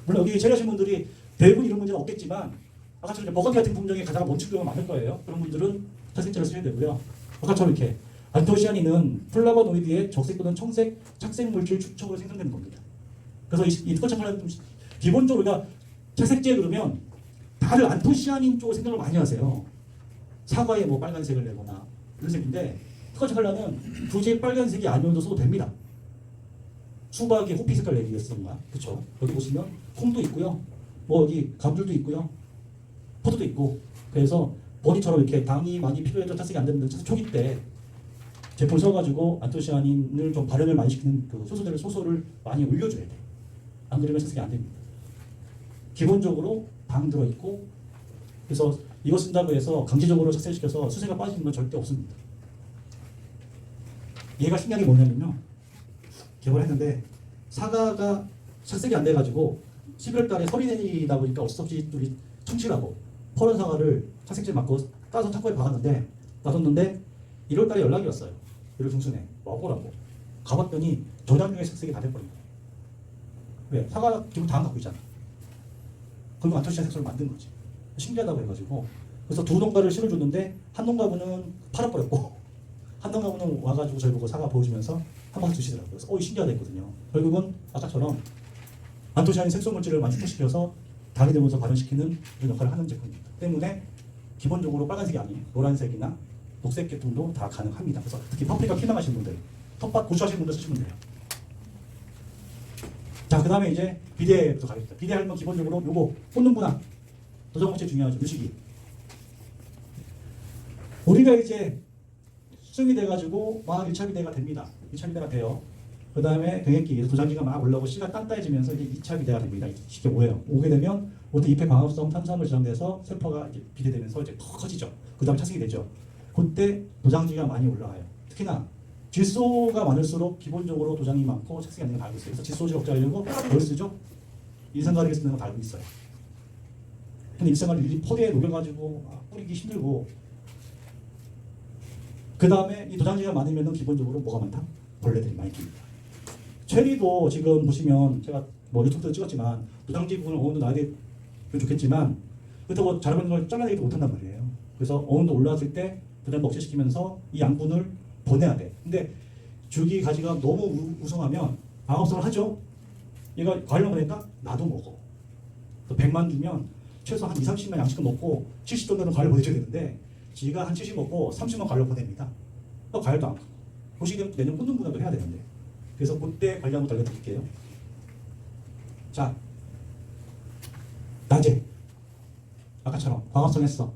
물론 여기 체리하신 분들이 대부분 이런 문제는 없겠지만 아까처럼 버건디 같은 품종에 가다가 멈출 경우가 많을 거예요. 그런 분들은 착색제를 쓰셔야 되고요. 아까처럼 이렇게 안토시아닌은 플라보노이드의 적색 또는 청색 착색 물질 축적으로 생성되는 겁니다. 그래서 이 특허착hal은 좀 기본적으로 우리가 착색제 그러면 다들 안토시아닌 쪽을 생각을 많이 하세요. 사과에 뭐 빨간색을 내거나 이런 색인데 특허착hal은 굳이 빨간색이 아니어도 써도 됩니다. 수박에 호피 색깔 내기 위해서인가? 그렇죠. 여기 보시면 콩도 있고요. 뭐 여기 감귤도 있고요. 포도도 있고. 그래서 버니처럼 이렇게 당이 많이 필요해도 착색이 안 되는 초기 때 제품을 써가지고 안토시아닌을 좀 발현을 많이 시키는 그 소소를 많이 올려줘야 돼. 안 그러면 착색이 안 됩니다. 기본적으로 당 들어있고 그래서 이거 쓴다고 해서 강제적으로 착색시켜서 수세가 빠지는 건 절대 없습니다. 얘가 신기한 게 뭐냐면요. 개발했는데 사과가 착색이 안 돼가지고 11월 달에 설이 내리다 보니까 어쩔 수 없이 우리 충치라고 퍼런 사과를 착색제 맞고 따서 창고에 박았는데 놔뒀는데 1월 달에 연락이 왔어요. 1월 중순에 와보라고 가봤더니 저장중에 착색이 다 돼버린 거예요. 왜? 사과 기본 다 갖고 있잖아. 그리고 안토시아닌 색소를 만든 거지. 신기하다고 해가지고 그래서 두 농가를 실어줬는데 한 농가분은 팔아버렸고 한 농가분은 와가지고 저희 보고 사과 보여주면서 한 박스 주시더라고요. 그래서 신기하다 했거든요. 결국은 아까처럼 안토시아닌 색소 물질을 많이 축소시켜서 당이 되면서 발현시키는 그런 역할을 하는 제품입니다. 때문에 기본적으로 빨간색이 아닌 노란색이나 녹색 제품도 다 가능합니다. 그래서 특히 파프리카 키망하시는 분들, 텃밭 고수하시는 분들 쓰시면 돼요. 자, 그 다음에 이제 비대부터 가겠습니다. 비대하면 기본적으로 요거 꽂는 분화 도장물질 중요하죠. 유식이. 우리가 이제 수정이 돼가지고 막 1차 비대가 됩니다. 2차 비대가 돼요. 그 다음에 병액기에서 도장지가 막 올라오고 씨가 단단해지면서 이제 2차 비대가 됩니다. 쉽게 오해요. 오게 되면 어떤 잎의 광합성 탄수화물 저장돼서 세포가 이제 비대되면서 이제 커지죠. 그 다음에 착색이 되죠. 그때 도장지가 많이 올라와요. 특히나 질소가 많을수록 기본적으로 도장이 많고 착색이 안 되는 걸 알고 있어요. 그래서 질소를 억제하려고 뭘 쓰죠? 일산가리를 쓰는 걸 알고 있어요. 근데 일산가리 일일이 포대에 녹여가지고 뿌리기 힘들고 그 다음에 이 도장지가 많으면 기본적으로 뭐가 많다? 벌레들이 많이 낍니다. 체리도 지금 보시면 제가 뭐 유튜브도 찍었지만 도장지 부분을 어느 정도 나야 되면 좋겠지만 그렇다고 자라는 걸 잘라내기도 못한단 말이에요. 그래서 어느 정도 올라왔을 때 도장 억제시키면서 이 양분을 보내야 돼. 근데 줄기 가지가 너무 우성하면 방어성을 하죠. 얘가 과일로 보내니까 나도 먹어. 또 100만 주면 최소 한 2, 30만 양씩은 먹고 70 정도는 과일 보내줘야 되는데 지가 한 70 먹고 30만 과일로 보냅니다. 과일도 안 먹고. 그 시기되면 내년 혼돈 분할도 해야 되는데. 그래서 그때 관리 한번 알려드릴게요. 자, 낮에 아까처럼 광합성 했어.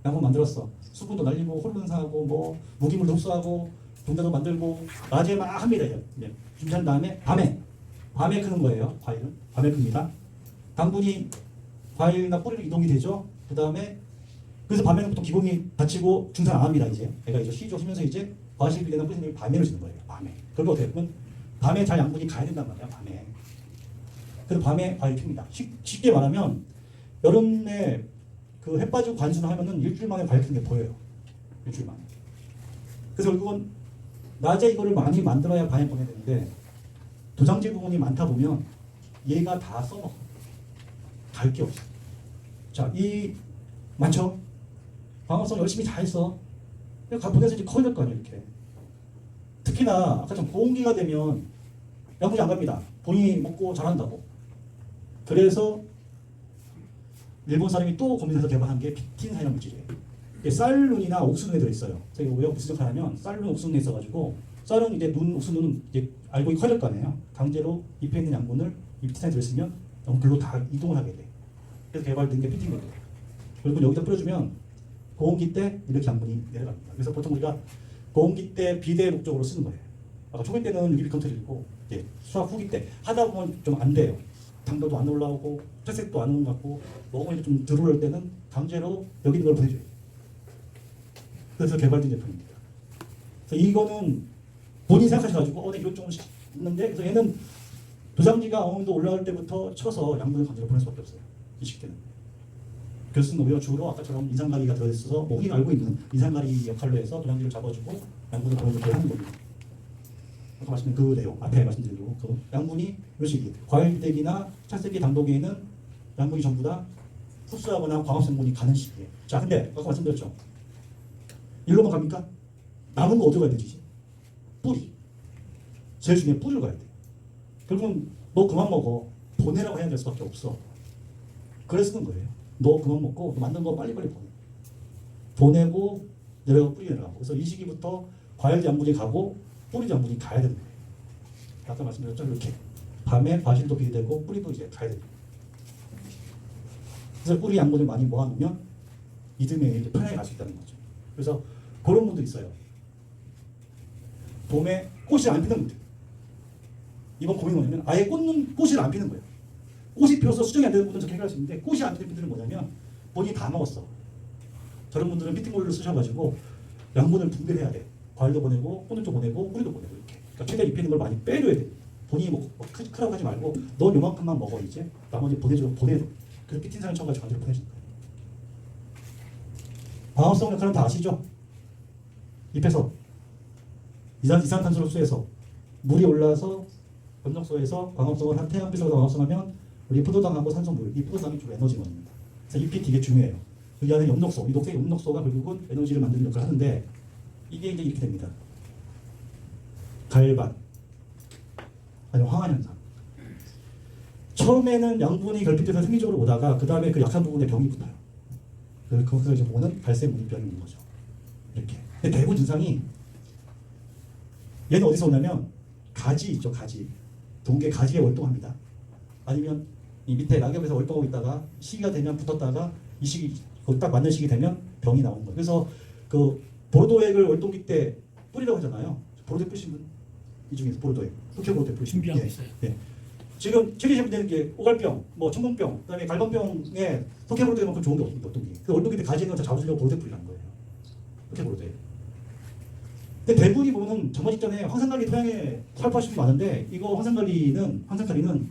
양분 만들었어. 수분도 날리고 홀분사하고 뭐 무기물도 흡수하고 분자도 만들고 낮에 막 합니다. 이제 준비한 다음에 밤에 크는 거예요. 과일은 밤에 큽니다. 당분이 과일이나 뿌리로 이동이 되죠. 그 다음에 그래서 밤에는 보통 기공이 다치고 중산 안 합니다. 이제 애가 이제 쉬죠. 쉬면서 이제 과실이 되는 뿌리생이 밤에로 지는 거예요. 밤에. 그리고 어떻게 보면 밤에 잘 양분이 가야 된단 말이야. 밤에. 그래서 밤에 과일이 핍니다. 쉽게 말하면 여름에 그 해 빠지고 관수를 하면은 일주일 만에 과일 피는 게 보여요. 일주일 만에. 그래서 결국은 낮에 이거를 많이 만들어야 밤에 보내야 되는데 도장지 부분이 많다 보면 얘가 다 써먹어. 갈 게 없어. 자, 이 많죠? 방어성 열심히 다 했어. 보내서 이제 커야 될 거 아니에요, 이렇게. 특히나 아까처럼 고온기가 되면 양분이 안 갑니다. 본인이 먹고 자란다고. 그래서 일본 사람이 또 고민해서 개발한 게 피틴산이라는 물질이에요. 이게 쌀룬이나 옥수눈에 들어있어요. 그래서 왜 무슨 역할을 하냐면 쌀룬, 옥수눈에 있어가지고 쌀은 이제 옥수눈은 이제 알고 커야 될 거 아니에요. 강제로 잎에 있는 양분을 이 피틴산에 들어있으면 글로 다 이동을 하게 돼. 그래서 개발된 게 피틴거든요. 그리고 여기다 뿌려주면 고온기 때 이렇게 양분이 내려갑니다. 그래서 보통 우리가 고온기 때 비대 목적으로 쓰는 거예요. 아까 초기 때는 유기비 컨트롤이고 이제 수확 후기 때 하다 보면 좀 안 돼요. 당도도 안 올라오고 탈색도 안 오는 것 같고 먹으면 좀 덜 올라올 때는 강제로 여기 있는 걸 보내줘요. 그래서 개발된 제품입니다. 그래서 이거는 본인이 생각하셔가지고 이런 좀 있는데 그래서 얘는 도장지가 어느 정도 올라올 때부터 쳐서 양분을 강제로 보낼 수밖에 없어요. 이 시기때는. 교수는 오히려 주로 아까처럼 인상가리가 들어있어서 뭐 흔히 알고 있는 인상가리 역할로 해서 도장지를 잡아주고 양분을 보내주게 하는 겁니다. 아까 말씀드린 그 내용, 앞에 말씀드린 그 양분이 이 시기 과일 비대기나 찰색기 당도기에는 양분이 전부 다 흡수하거나 광합성분이 가는 시기에. 자, 근데 아까 말씀드렸죠. 일로만 갑니까? 남은 거 어디로 가야 되지? 뿌리. 제일 중요한 뿌리로 가야 돼. 결국은 너 그만 먹어. 보내라고 해야 될 수밖에 없어. 그래서 쓰는 거예요. 너 그만 먹고 만든 거 빨리빨리 보내. 보내고 내려가고 뿌리 내려가고. 그래서 이 시기부터 과일 양분이 가고 뿌리 양분이 가야 되는 거예요. 아까 말씀드렸죠. 이렇게 밤에 과실도 비대되고 뿌리도 이제 가야 됩니다. 그래서 뿌리 양분을 많이 모아놓으면 이듬해 이제 편하게 갈 수 있다는 거죠. 그래서 그런 분도 있어요. 봄에 꽃이 안 피는 분들. 이번 고민이 뭐냐면 아예 꽃이 안 피는 거예요. 꽃이 피어서 수정이 안 되는 분들은 저렇게 해결할 수 있는데 꽃이 안 피는 분들은 뭐냐면 본인이 다 먹었어. 저런 분들은 피팅볼을 쓰셔가지고 양분을 분배해야 돼. 과일도 보내고 꽃도 보내고 뿌리도 보내고 이렇게. 그러니까 최대한 잎에 있는 걸 많이 빼줘야 돼. 본인이 뭐 크라고 하지 말고 너 요만큼만 먹어 이제. 나머지 보내줘. 그래서 피팅산을 쳐가지고 강제로 보내주는 거예요. 광합성 역할은 다 아시죠? 잎에서 이산탄소를 흡수해서 물이 올라서 건적소에서 광합성을 한 태양빛으로 광합성하면 우리 포도당하고 산소물, 이 포도당이 주로 에너지원입니다. 그래서 잎이 되게 중요해요. 이 안에 엽록소, 이 녹색 엽록소가 결국은 에너지를 만드는 역할을 하는데 이게 이제 이렇게 됩니다. 갈반, 아니면 황화 현상. 처음에는 양분이 결핍돼서 생리적으로 오다가 그 다음에 그 약한 부분에 병이 붙어요. 거기서 이제 보는 발생물병이 있는 거죠. 이렇게. 근데 대부분 증상이 얘는 어디서 오냐면 가지 있죠, 가지. 동계 가지에 월동합니다. 아니면 이 밑에 낙엽에서 월동하고 있다가 시기가 되면 붙었다가 이 시기 딱 맞는 시기 되면 병이 나오는 거예요. 그래서 그 보르도액을 월동기 때 뿌리라고 하잖아요. 보르도액 뿌리신 분? 이 중에서 보르도액, 흑혈 보르도액 뿌리신 분? 준비하고 있어요. 예. 지금 책임지면 되는 게 오갈병, 뭐 청동병, 그다음에 갈반병에 흑혈 보르도액만큼 좋은 게 없습니다. 월동기. 그 월동기 때 가지 있는 거 잡아주려고 보르도액 뿌리라는 거예요. 흑혈 보르도액. 근데 대부분이 보면은 정말 직전에 황산가리 토양에 살포하시는 분 많은데 이거 황산가리는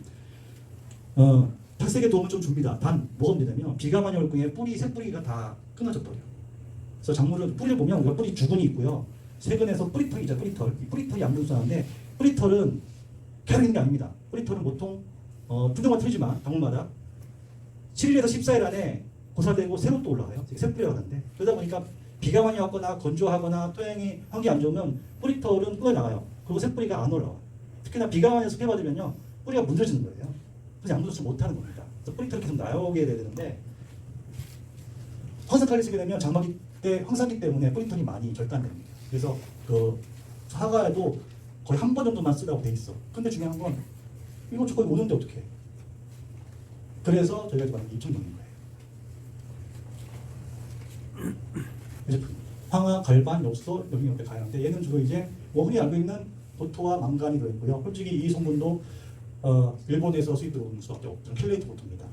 탈색에 도움을 좀 줍니다. 단 뭐가 문제냐면 비가 많이 올 경우에 뿌리 새뿌리가 다 끊어져 버려요. 그래서 작물을 뿌리를 보면 우리가 뿌리 주근이 있고요. 세근에서 뿌리털이 있잖아요. 뿌리털. 이 뿌리털이 양분수하는데 뿌리털은 계속 있는 게 아닙니다. 뿌리토는 보통 품종만 틀리지만 작물마다 7일에서 14일 안에 고사되고 새로 또 올라가요. 새뿌리가 가는데 그러다 보니까 비가 많이 왔거나 건조하거나 토양이 환경이 안 좋으면 뿌리털은 끊어나가요. 그리고 새뿌리가 안 올라와요. 특히나 비가 많이 와서 피해 받으면요 뿌리가 문드러지는 거예요. 그래서 양분 조치 못하는 겁니다. 그래서 뿌리털이 계속 나오게 되는데 황산칼리 쓰게 되면 장마기 때 황사기 때문에 뿌리털이 많이 절단됩니다. 그래서 그 사과에도 거의 한 번 정도만 쓰라고 돼 있어. 근데 중요한 건 이거 거의 오는데 어떡해. 그래서 저희가 말하는 게 입증 넣는 거예요. 이제 황화, 갈반, 엽소, 여기 옆에 가야하는데 얘는 주로 이제 흔히 알고 있는 보토와 망간이 들어있고요. 솔직히 이 성분도 일본에서 수입 들어오는 수밖에 없죠. 켈레이트 보토입니다.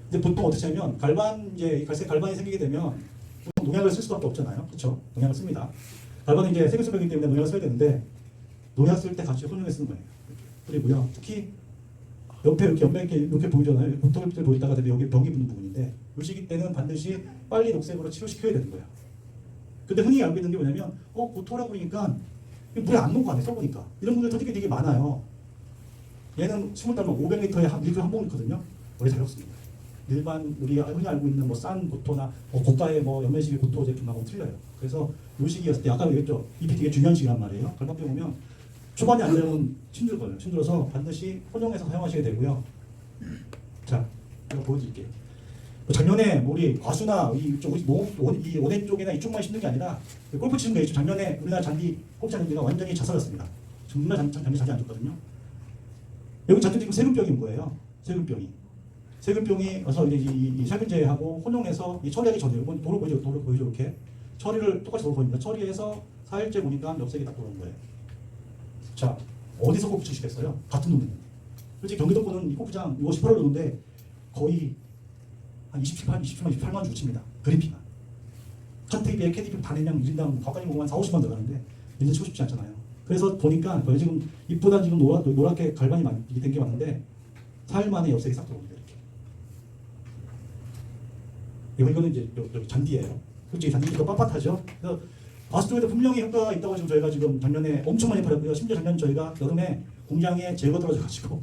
근데 보통 어떻게 하면 갈반 이제 갈색 갈반이 생기게 되면 보통 농약을 쓸 수밖에 없잖아요. 그렇죠? 농약을 씁니다. 갈반은 이제 세균성이기 때문에 농약을 써야 되는데 농약 쓸 때 같이 혼용해 쓰는 거예요. 그리고요. 특히 옆에 이렇게 옆에 이렇게 보이잖아요. 보통을 보이다가 여기 병이 붙는 부분인데 이 시기 때는 반드시 빨리 녹색으로 치료시켜야 되는 거예요. 근데 흔히 알고 있는 게 뭐냐면 보토라고 그러니까 물에 안 녹고 안 해 써보니까 이런 분들 되게 많아요. 얘는 20달러 500리터에 한 리터 한 봉이거든요. 원래 잘 없습니다. 일반 우리 흔히 알고 있는 뭐 싼 보토나 고가의 뭐 연면식의 보토 제품하고 틀려요. 그래서 요 시기였을 때 아까 얘기했죠. 잎이 되게 중요한 시기란 말이에요. 갈반병 오면 초반에 안 되면 힘들거든요. 힘들어서 반드시 혼용해서 사용하셔야 되고요. 자, 제가 보여드릴게요. 작년에 우리 과수나 이 온해 쪽이나 이쪽만 심는 게 아니라 골프 치는 거 있죠. 작년에 우리나라 잔디 골프 잔디가 완전히 자살했습니다. 정말 잔디 안 좋거든요. 여기 잔디 지금 세균병이 뭐예요? 세균병이 와서 이제 이 살균제하고 혼용해서 이 처리하기 전에 이건 도로 보이죠 이렇게 처리를 똑같이 도로 보입니다. 처리해서 4일째 보니까 엽색이 딱 들어오는 거예요. 자, 어디서 골프 치시겠어요? 같은 놈인데. 솔직히 경기도권은 이 골프장 이거 18월 정도인데 거의 한 28만 주고 칩니다. 그린피만. 컨테이비에 캐디비 반이랑 1인당 가까이 보면 4, 50만 들어가는데 이제 치고 싶지 않잖아요. 그래서 보니까 거의 지금 잎보다 지금 노랗게 갈반이 많이 된 게 많은데 4일 만에 엽색이 싹 들어옵니다. 이렇게. 이거는 이제 여기 잔디예요. 솔직히 잔디가 빳빳하죠. 그래서 과수 쪽에도 분명히 효과가 있다고 지금 저희가 지금 작년에 엄청 많이 팔았고요. 심지어 작년 저희가 여름에 공장에 재고가 떨어져가지고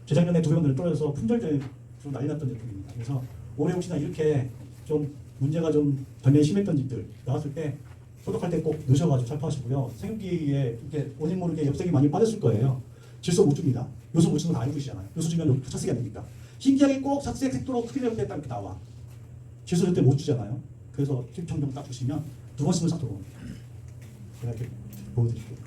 재작년에 2번 떨어져서 품절제 좀 난리 났던 제품입니다. 그래서 올해 혹시나 이렇게 좀 문제가 좀 전에 심했던 집들 나왔을 때 소독할 때 꼭 넣으셔가지고 살포하시고요. 생육기에 이렇게 원인 모르게 엽색이 많이 빠졌을 거예요. 질소 못 줍니다. 요소 못 주는 거 다 알고 계시잖아요. 요소 주면 착색이 안 되니까. 신기하게 꼭 착색 색도로 크게 될 때 딱 이렇게 나와. 질소 줄 때 못 주잖아요. 그래서 팁청정 딱 주시면 2번 쓰면 싹 들어옵니다. 제가 이렇게 보여드릴게요.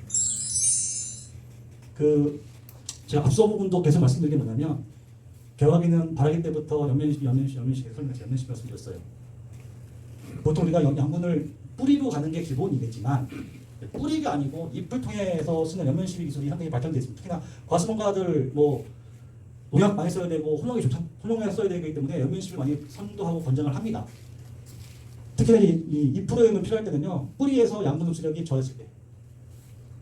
제가 앞서 부분도 계속 말씀드린 게 뭐냐면 개화기는 발화기 때부터 연면식 말씀드렸어요. 보통 우리가 양분을 뿌리로 가는 게 기본이겠지만 뿌리가 아니고 잎을 통해서 쓰는 연면식 기술이 상당히 발전되어 있습니다. 특히나 과수mon가들 뭐 농약 많이 써야 되고 혼용해 써야 되기 때문에 연면식을 많이 선도하고 권장을 합니다. 특히나 이 잎프로염이 필요할 때는요 뿌리에서 양분 흡수력이 저했을 때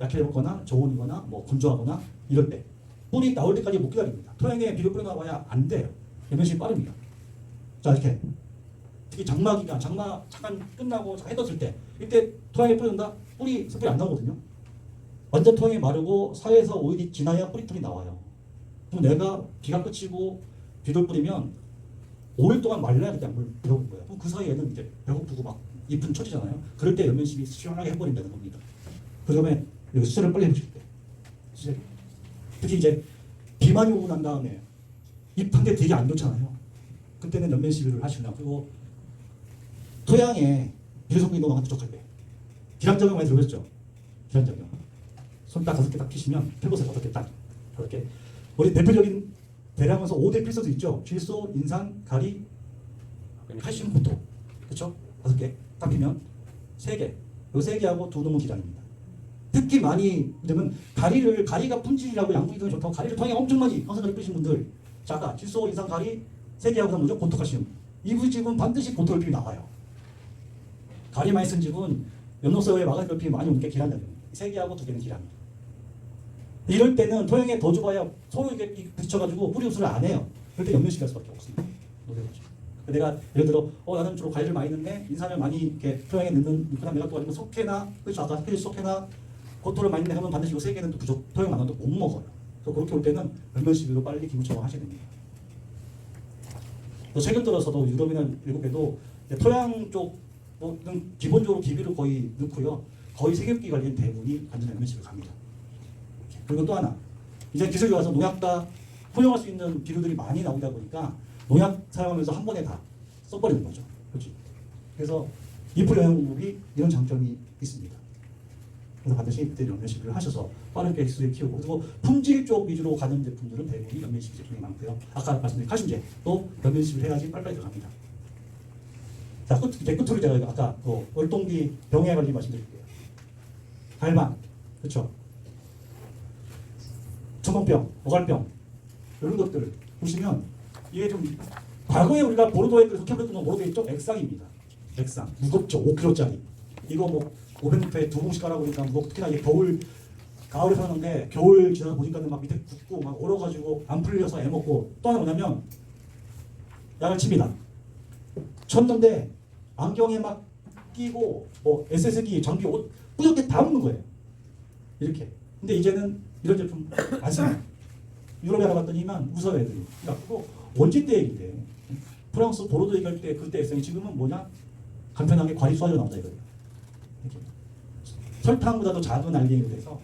약해졌거나 저온이거나 뭐 건조하거나 이럴 때 뿌리 나올 때까지 못 기다립니다. 토양에 비료 뿌려놔봐야 안 돼요. 연면식이 빠릅니다. 자 이렇게 특히 장마 잠깐 끝나고 해 떴을 때 이때 토양에 뿌려준다 뿌리 안 나오거든요. 완전 토양이 마르고 4에서 5일이 지나야 뿌리털이 나와요. 그럼 내가 비가 그치고 비를 뿌리면 5일 동안 말라야 그때 물 들어온 거예요. 그럼 그 사이에는 이제 배고프고 막 잎은 처지잖아요. 그럴 때 연면식이 시원하게 해버린다는 겁니다. 그 다음에 여기 수세를 빨리 해주실 때 수세. 특히 이제 비 많이 오고 난 다음에 잎 한 개 되게 안 좋잖아요. 그때는 연면 시비를 하시나. 그리고 토양에 비료 성분이 너무 부족할 때 기량작용 많이 들어보셨죠? 기량작용 손 딱 5개 딱 피시면 펠보스 5개 딱 이렇게 우리 대표적인 대량에서 5대 필수도 있죠. 질소, 인산, 가리, 칼슘, 보토. 그렇죠? 5개 딱 피면 3개. 요 3개하고 2놈은 기량입니다. 특히 많이 되면 가리가 품질이라고 양분이 좋다고 가리를 통에 엄청 많이 항산가리 뿌리신 분들 자가 질소, 인산, 가리 3개하고 뭐죠? 보토, 칼슘. 이 집은 반드시 보토 결핍이 나와요. 가리 많이 쓴 집은 엽록소에 마가리 결핍이 많이 오는 게 기량작용입니다. 3개하고 2개는 기량입니다. 이럴 때는 토양에 더 줘봐야 서로 이게 부딪혀가지고 뿌리 흡수를 안 해요. 그럴 때 연면식이 할 수밖에 없습니다. 내가 예를 들어 나는 주로 가리를 많이 넣는데 인산을 많이 이렇게 토양에 넣는 그다음 내가 또 아니면 석회나 그렇죠 아까 석회나 고토를 많이 내면 반드시 이 3개는 또 부족 토양 많아도 못 먹어요. 그래서 그렇게 올 때는 연면시비로 빨리 기부 처방하셔야 됩니다. 또 최근 들어서도 유럽이나 미국에도 토양 쪽은 기본적으로 기비를 거의 넣고요. 거의 세균기 관련 대부분이 완전 연면시비로 갑니다. 그리고 또 하나, 이제 기술이 와서 농약과 포용할 수 있는 비료들이 많이 나오다 보니까 농약 사용하면서 한 번에 다 써버리는 거죠. 그렇지? 그래서 잎을 영양분이 이런 장점이 있습니다. 그래서 반드시 그때 연면시비를 하셔서 빠르게 횟수에 키우고, 그리고 품질 쪽 위주로 가는 제품들은 대부분 연면시비 제품이 많고요. 아까 말씀드린 칼슘제도 연면시비를 해야지 빨리빨리 들어갑니다. 자, 끝으로 제가 아까 월동기 병해 관리 말씀드릴게요. 갈반, 그렇죠? 천문병, 오갈병 이런 것들 보시면 이게 좀 과거에 우리가 보르도에 속해버렸던 보르도에 좀 액상입니다. 액상 무겁죠. 5kg짜리 이거 뭐 500m에 2봉씩 깔아보니까 특히나 이게 가을에 사는데 겨울 지나서 보니까 막 밑에 굳고 막 얼어가지고 안 풀려서 애먹고, 또 하나 뭐냐면 약을 칩니다. 쳤는데 안경에 막 끼고 뭐 SS기 장비 옷 뿌옇게 다 묻는 거예요. 이렇게. 근데 이제는 이런 제품 안 씁니다. 유럽에 알아봤더니만 무서워 애들이. 그러니까 그거 언제 때 얘기인데. 프랑스 보르도 얘기할 때 그때 액상이 지금은 뭐냐? 간편하게 과일 쏘아져 나온다 이거예요. 이렇게. 설탕보다도 작은 알갱이로 돼서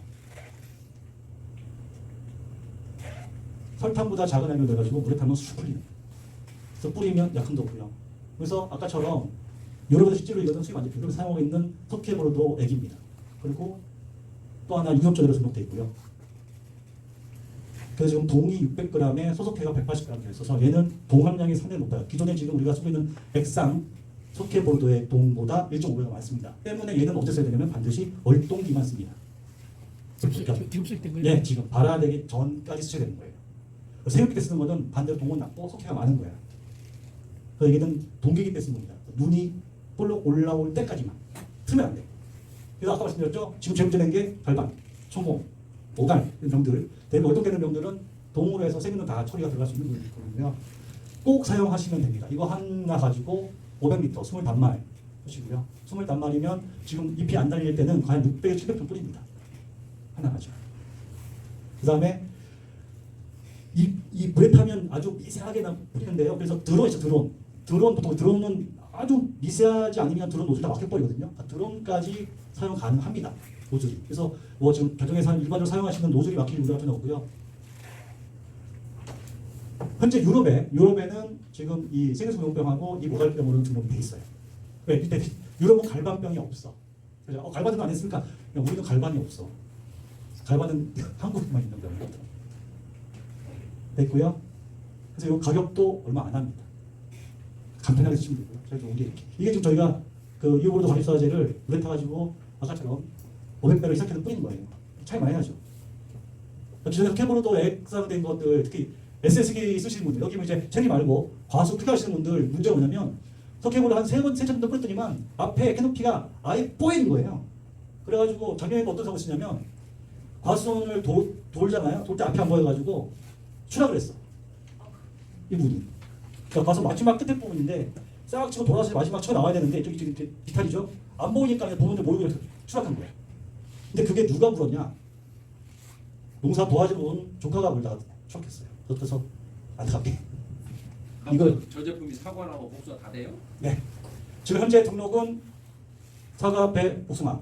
설탕보다 작은 알갱이로 돼가지고 물에 타면 쑥 풀리는. 그래서 뿌리면 약품도 없고요. 그래서 아까처럼 유럽에서 실제로 이것은 수입 안 돼요. 유럽에서 사용하고 있는 석회보르도 액입니다. 그리고 또 하나 유협전으로 등록되어 있고요. 그래서 지금 동이 600g에 소석회가 180g 되어 있어서 얘는 동 함량이 상당히 높아요. 기존에 지금 우리가 쓰고 있는 액상 석회 보르도의 동보다 1.5배가 많습니다. 때문에 얘는 언제 써야 되냐면 반드시 월동기만 씁니다. 지금 쓸 때인가요? 네, 지금 발화되기 전까지 쓰셔야 되는 거예요. 새롭게 때 쓰는 거는 반대로 동은 낮고 석회가 많은 거야. 그래서 얘는 동기기 때 쓰는 겁니다. 눈이 볼록 올라올 때까지만 쓰면 안 돼. 그래서 아까 말씀드렸죠. 지금 제일 문제된 게 갈반, 초모, 오갈 이런 병들. 대부분 월동되는 병들은 동으로 해서 세균은 다 처리가 들어갈 수 있는 거거든요. 꼭 사용하시면 됩니다. 이거 하나 가지고 500L, 20단말 하시고요. 20단말이면 지금 잎이 안 달릴 때는 과연 600에 700ton 뿌립니다. 하나 가지고. 그 다음에 이 물에 타면 아주 미세하게 뿌리는데요. 그래서 드론 있죠, 드론. 보통 드론은 아주 미세하지 않으면 드론 노즐 다 막혀버리거든요. 드론까지 사용 가능합니다. 노즐이. 그래서 뭐 지금 가정에서 일반적으로 사용하시는 노즐이 막힐 우려가 전혀 없고요. 현재 유럽에는 지금 이 생리소용병하고 이 모갈병으로 등록이 돼 있어요. 왜? 밑에 유럽은 갈반병이 없어. 그래서 갈반은 안 했으니까 우리는 갈반이 없어. 갈반은 한국에만 있는 병이거든. 됐고요. 그래서 이 가격도 얼마 안 합니다. 간편하게 쓰시면 되고요. 저희도 이게 지금 저희가 그 이오보르도 과립소화제를 물에 타가지고 아까처럼 500배를 시작해서 뿌리는 거예요. 차이 많이 나죠. 기존에 석회보르도 액상된 것들, 특히 SS기 쓰시는 분들, 여기 이제 체리 말고 과수 필요하시는 분들 문제가 뭐냐면 석회보르 한 3번, 3차 정도 뿌렸더니만 앞에 캐노피가 아예 뽀인 거예요. 그래가지고 작년에 어떤 사고 쓰냐면 과수원을 돌잖아요. 돌 때 앞이 안 보여가지고 추락을 했어. 이분이. 그러니까 과수 마지막 끝에 부분인데 싹 치고 돌아서 마지막 치고 나와야 되는데 저기 비탈이죠. 안 보이니까 보는데 모르고 추락한 거야. 근데 그게 누가 불었냐? 농사 도와주러 온 조카가 불다가 추락했어요. 그래서 안타깝게. 이거 저 제품이 사과나무 복숭아 다 돼요? 네. 지금 현재 등록은 사과, 배, 복숭아.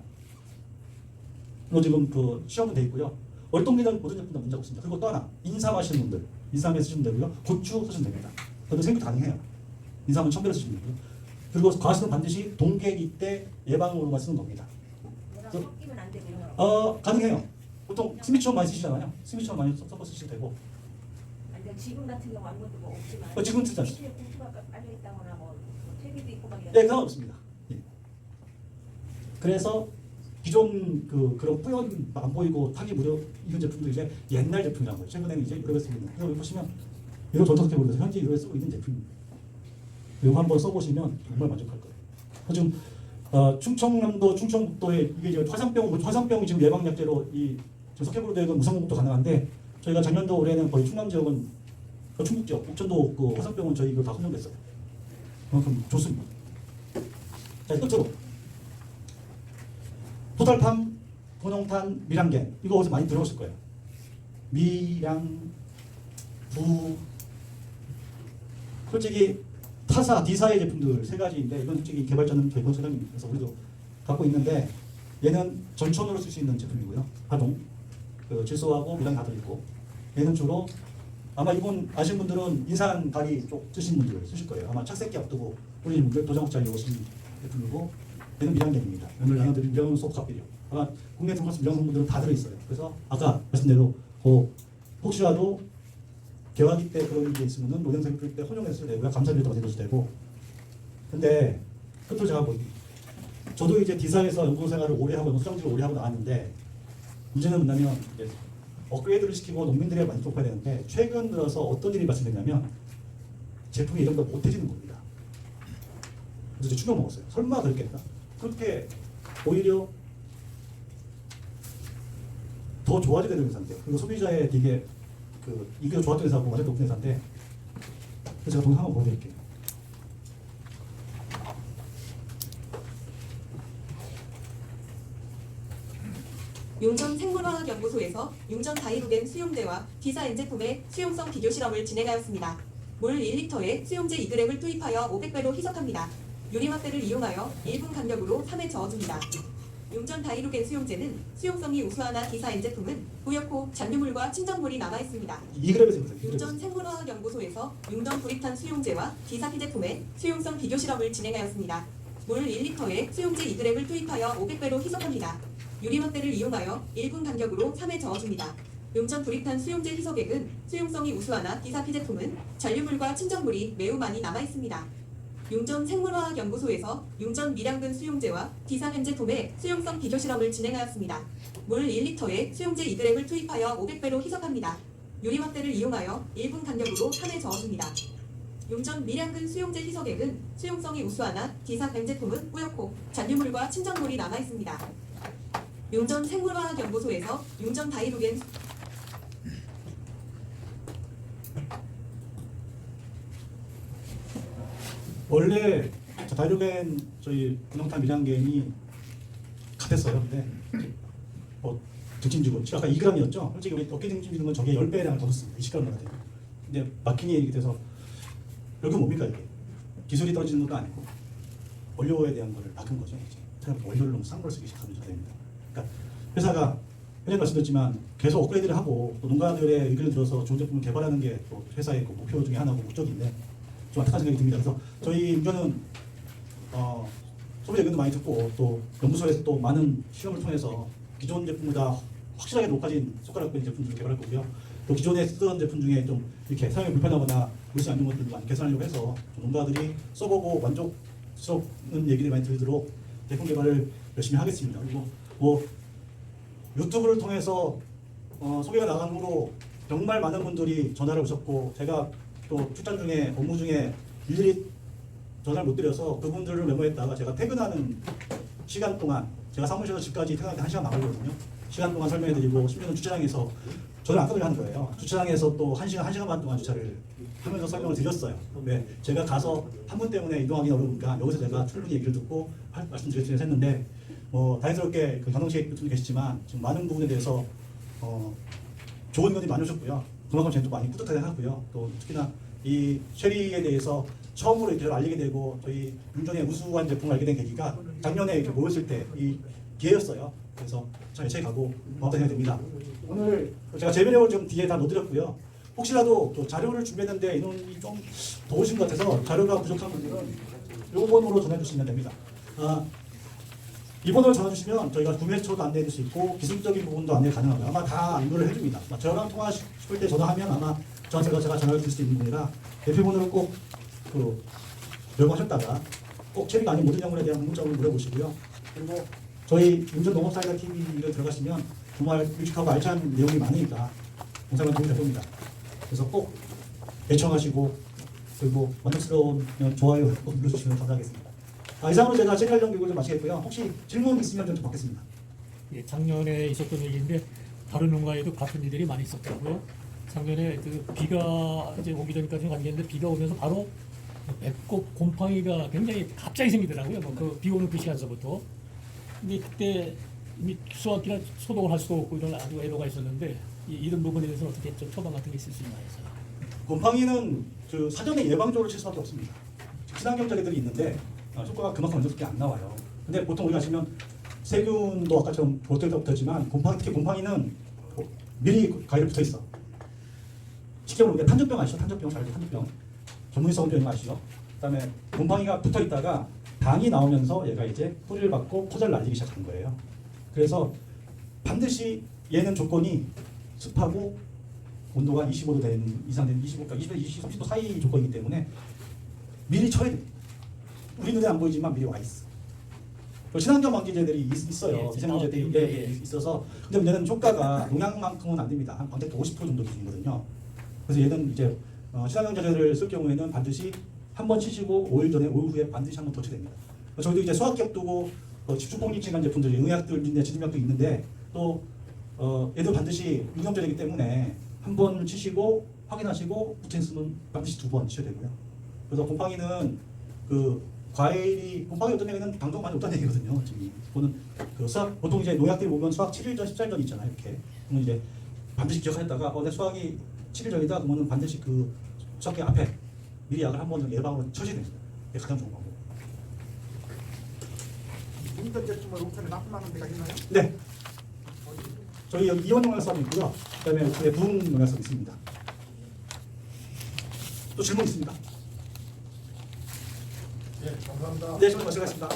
로 지금 그 시험은 돼 있고요. 월동기는 모든 제품 다 문제 없습니다. 그리고 또 하나 인삼 하시는 분들 인삼에 쓰시면 되고요. 고추 쓰시면 됩니다. 그것도 생각 가능해요. 인삼은 1000배로 쓰시면 되고요. 그리고 과수는 반드시 동계기 때 예방으로만 쓰는 겁니다. 섞이면 안 되고요. 가능해요. 보통 스미처럼 많이 쓰시잖아요. 스미처럼 많이 섞어 쓰시면 되고. 아니, 지금 같은 경우 아무것도 뭐 없지만. 지금은 쓰지 않습니다. 밑에 고추가 깔려 있다거나 뭐 퇴비도 있고 막 이런. 네, 상관없습니다. 예. 그래서 기존 그런 뿌연 안 보이고 타기 무료 이런 제품도 이제 옛날 제품이라는 거예요. 최근에는 이제 유럽에 쓰고 있는. 여기 보시면 이런 전통적인 보면서 현재 유럽에 쓰고 있는 제품입니다. 이거 한번 써보시면 정말 만족할 거예요. 지금 충청남도, 충청북도에 이게 이제 화상병이 지금 예방약제로 이 석회보르도액은 무상공급도 가능한데 저희가 작년도 올해는 거의 충남 지역은 충북 지역, 옥천도 그 화상병은 저희 이거 다 선정됐어요. 그만큼 좋습니다. 자, 끝으로 토탈팜, 분홍탄, 미랑겐 이거 어디서 많이 들어오실 거예요. 미량, 부, 솔직히 타사, D사의 제품들 세 가지인데 이건 솔직히 개발자는 저희 본사장님 그래서 우리도 갖고 있는데 얘는 전천으로 쓸 수 있는 제품이고요. 하동 그 질소하고 미량이 다 들어있고 얘는 주로 아마 이분 아시는 분들은 인산 다리 쪽 쓰신 분들 쓰실 거예요. 아마 착색기 앞두고 올리는 분들 도장국자리로 쓰는 제품이고 얘는 미량gen입니다. 오늘 나눠드린 미량 소프트비료 아마 국내 통합 미량 성분들은 다 들어있어요. 그래서 아까 말씀대로 혹시라도 개화기 때 그런 게 있으면은 노년생 풀 때 혼용해서 써도 되고요. 감사비료도 가져도 되고. 근데 끝으로 제가 뭐 저도 이제 D사에서 연구소 생활을 오래 하고 연구소장직을 오래 하고 나왔는데 문제는 뭐냐면 이제 업그레이드를 시키고 농민들의 만족해야 되는데 최근 들어서 어떤 일이 발생됐냐면 제품이 예전보다 못해지는 겁니다. 그래서 제가 충격 먹었어요. 설마 그랬겠다. 그렇게 오히려 더 좋아지게 되는 회사인데 그리고 소비자의 되게 그 이게 좋았던 회사고 완전 높은 회사인데 그래서 제가 동영 한번 보여드릴게요. 용전 생물화학연구소에서 용전 다이루겐 수용제와 D사 N제품의 수용성 비교 실험을 진행하였습니다. 물 1리터에 수용제 2g을 투입하여 500배로 희석합니다. 유리막대를 이용하여 1분 간격으로 3회 저어줍니다. 용전 다이루겐 수용제는 수용성이 우수하나 D사 N제품은 구역호 잔류물과 침전물이 남아있습니다. 2g에서 보세요. 용전 생물화학연구소에서 용전 불입탄 수용제와 D사 P제품의 수용성 비교 실험을 진행하였습니다. 물 1리터에 수용제 2g을 투입하여 500배로 희석합니다. 유리막대를 이용하여 1분 간격으로 3회 저어줍니다. 용전 불입탄 수용제 희석액은 수용성이 우수하나 D사 P제품은 잔류물과 침전물이 매우 많이 남아있습니다. 용전 생물화학연구소에서 용전 미량근 수용제와 D사 N제품의 수용성 비교 실험을 진행하였습니다. 물 1리터에 수용제 2g을 투입하여 500배로 희석합니다. 유리막대를 이용하여 1분 간격으로 3회 저어줍니다. 용전 미량근 수용제 희석액은 수용성이 우수하나 D사 N제품은 뿌옇고 잔류물과 침전물이 남아있습니다. 용전 생물화학연구소에서 용전 다이루겐 원래 다이루겐 저희 분홍탄 미량겐이 같았어요. 근데 뭐 등짐지고 아까 2g이었죠. 솔직히 우리 어깨 등짐지는 건 저게 10배랑 더 좋습니다. 20g보다 돼요. 근데 마키니 이렇게 돼서 결국 뭡니까 이게 기술이 떨어지는 것도 아니고 원료에 대한 거를 바꾼 거죠. 이제 원료를 너무 싼 걸 쓰기 시작하면 됩니다. 그러니까 회사가 전에 말씀드렸지만 계속 업그레이드를 하고 또 농가들의 의견을 들어서 좋은 제품을 개발하는 게 또 회사의 그 목표 중에 하나고 목적인데 좀 안타까운 생각이 듭니다. 그래서 저희 용전은 소비자 의견도 많이 듣고 또 연구소에서 또 많은 실험을 통해서 기존 제품보다 확실하게 높아진 손가락끈 제품들을 개발할 거고요. 또 기존에 쓰던 제품 중에 좀 이렇게 사용이 불편하거나 물수 안 좋은 것들도 많이 개선하려고 해서 농가들이 써보고 만족스러운 얘기를 많이 들도록 제품 개발을 열심히 하겠습니다. 그리고 뭐 유튜브를 통해서 소개가 나간 후로 정말 많은 분들이 전화를 오셨고 제가 또 출장 중에 업무 중에 일일이 전화를 못 드려서 그분들을 메모했다가 제가 퇴근하는 시간 동안 제가 사무실에서 집까지 퇴근할 때 1시간 나가거든요. 시간 동안 설명해드리고 심지어는 주차장에서 저는 안 끊으려 하는 거예요. 주차장에서 또 1시간 반 동안 주차를 하면서 설명을 드렸어요. 왜 제가 가서 한 분 때문에 이동하기 어려우니까 여기서 제가 충분히 얘기를 듣고 말씀드리면서 했는데 다행스럽게 그 경동시에 분이 계시지만 지금 많은 부분에 대해서 좋은 의견이 많이 오셨고요. 그만큼 저희도 많이 뿌듯하게 하고요. 또 특히나 이 쉐리에 대해서 처음으로 이렇게 알리게 되고 저희 용전의 우수한 제품을 알게 된 계기가 작년에 이렇게 모였을 때 이 기회였어요. 그래서 잘 가고 고맙다 생각이 듭니다. 오늘 제가 재배력을 좀 뒤에 다 넣어드렸고요. 혹시라도 또 자료를 준비했는데 인원이 좀 더우신 것 같아서 자료가 부족한 분들은 이 번호로 전해주시면 됩니다. 이 번호를 전화주시면 저희가 구매처도 안내해줄 수 있고 기술적인 부분도 안내 가능하고요. 아마 다 안내를 해줍니다. 저랑 통화하실 때 전화하면 아마 저한테 제가 전화를 드릴 수 있는 분이라 대표번호를 꼭 메모하셨다가 꼭 체리가 아닌 모든 영문에 대한 궁금점을 물어보시고요. 그리고 저희 용전농업사이다 TV를 들어가시면 정말 유익하고 알찬 내용이 많으니까 영상을 도움이 될 겁니다. 그래서 꼭 애청하시고 그리고 만족스러운 좋아요 꼭 눌러주시면 감사하겠습니다. 이상으로 제가 체리 관련 교육을 좀 마치겠고요. 혹시 질문 있으면 좀 받겠습니다. 예, 작년에 있었던 일인데 다른 농가에도 같은 일들이 많이 있었더라고요. 작년에 그 비가 이제 오기 전까지는 관계했는데 비가 오면서 바로 배꼽 곰팡이가 굉장히 갑자기 생기더라고요. 그 비 오는 그 시간서부터. 근데 그때 이미 수확기나 소독을 할 수도 없고 이런 아주 애로가 있었는데 이런 부분에 대해서 어떻게 좀 처방 같은 게 있을 수 있나요? 곰팡이는 그 사전에 예방적으로 칠 수밖에 없습니다. 친환경 자재들이 있는데 효과가 그만큼 완전히 안 나와요. 근데 보통 우리가 치면 세균도 아까처럼 보통도 붙었지만 특히 곰팡이는 미리 과일에 붙어 있어. 쉽게 말하면 탄저병 아시죠? 탄저병 잘 알죠? 탄저병. 전문성병 아시죠? 그다음에 곰팡이가 붙어 있다가 당이 나오면서 얘가 이제 뿌리를 받고 포자를 날리기 시작하는 거예요. 그래서 반드시 얘는 조건이 습하고 온도가 25도 이상 되는 25, 30도 사이 조건이기 때문에 미리 쳐야 됩니다. 우리 눈에 안 보이지만 미리 와 있어. 친환경 방지제들이 있어요. 미세먼지제들이 있어서 근데 문제는 효과가 농약만큼은 안 됩니다. 한 광택도 50% 정도 기준이거든요. 그래서 얘는 이제 친환경 제재를 쓸 경우에는 반드시 한 번 치시고 5일 전에 5일 후에 반드시 한 번 더 쳐야 됩니다. 저희도 이제 소화기업 두고 집중폭력진간 제품들이 농약들 진통약도 있는데 또 얘도 반드시 유념제이기 때문에 한 번 치시고 확인하시고 붙였으면 반드시 2번 치셔야 되고요. 그래서 곰팡이는 곰팡이 어떤 얘기는 방송 많이 없다는 얘기거든요. 지금 그거는 수학 보통 이제 농약들이 보면 수학 7일 전, 14일 전 있잖아요. 이렇게 그러면 이제 반드시 기억하셨다가 내 수학이 7일 전이다 그러면 반드시 그 수학기 앞에 미리 약을 한 번 예방으로 쳐줘야 됩니다. 그게 가장 좋은 거고. 인턴 제품을 옥천에 납품하는 데가 있나요? 네. 저희 여기 이원 농약사도 있고요. 그다음에 옥천에 부흥 농약사도 있습니다. 또 질문 있습니다. 네, 감사합니다. 네, 질문 마치겠습니다.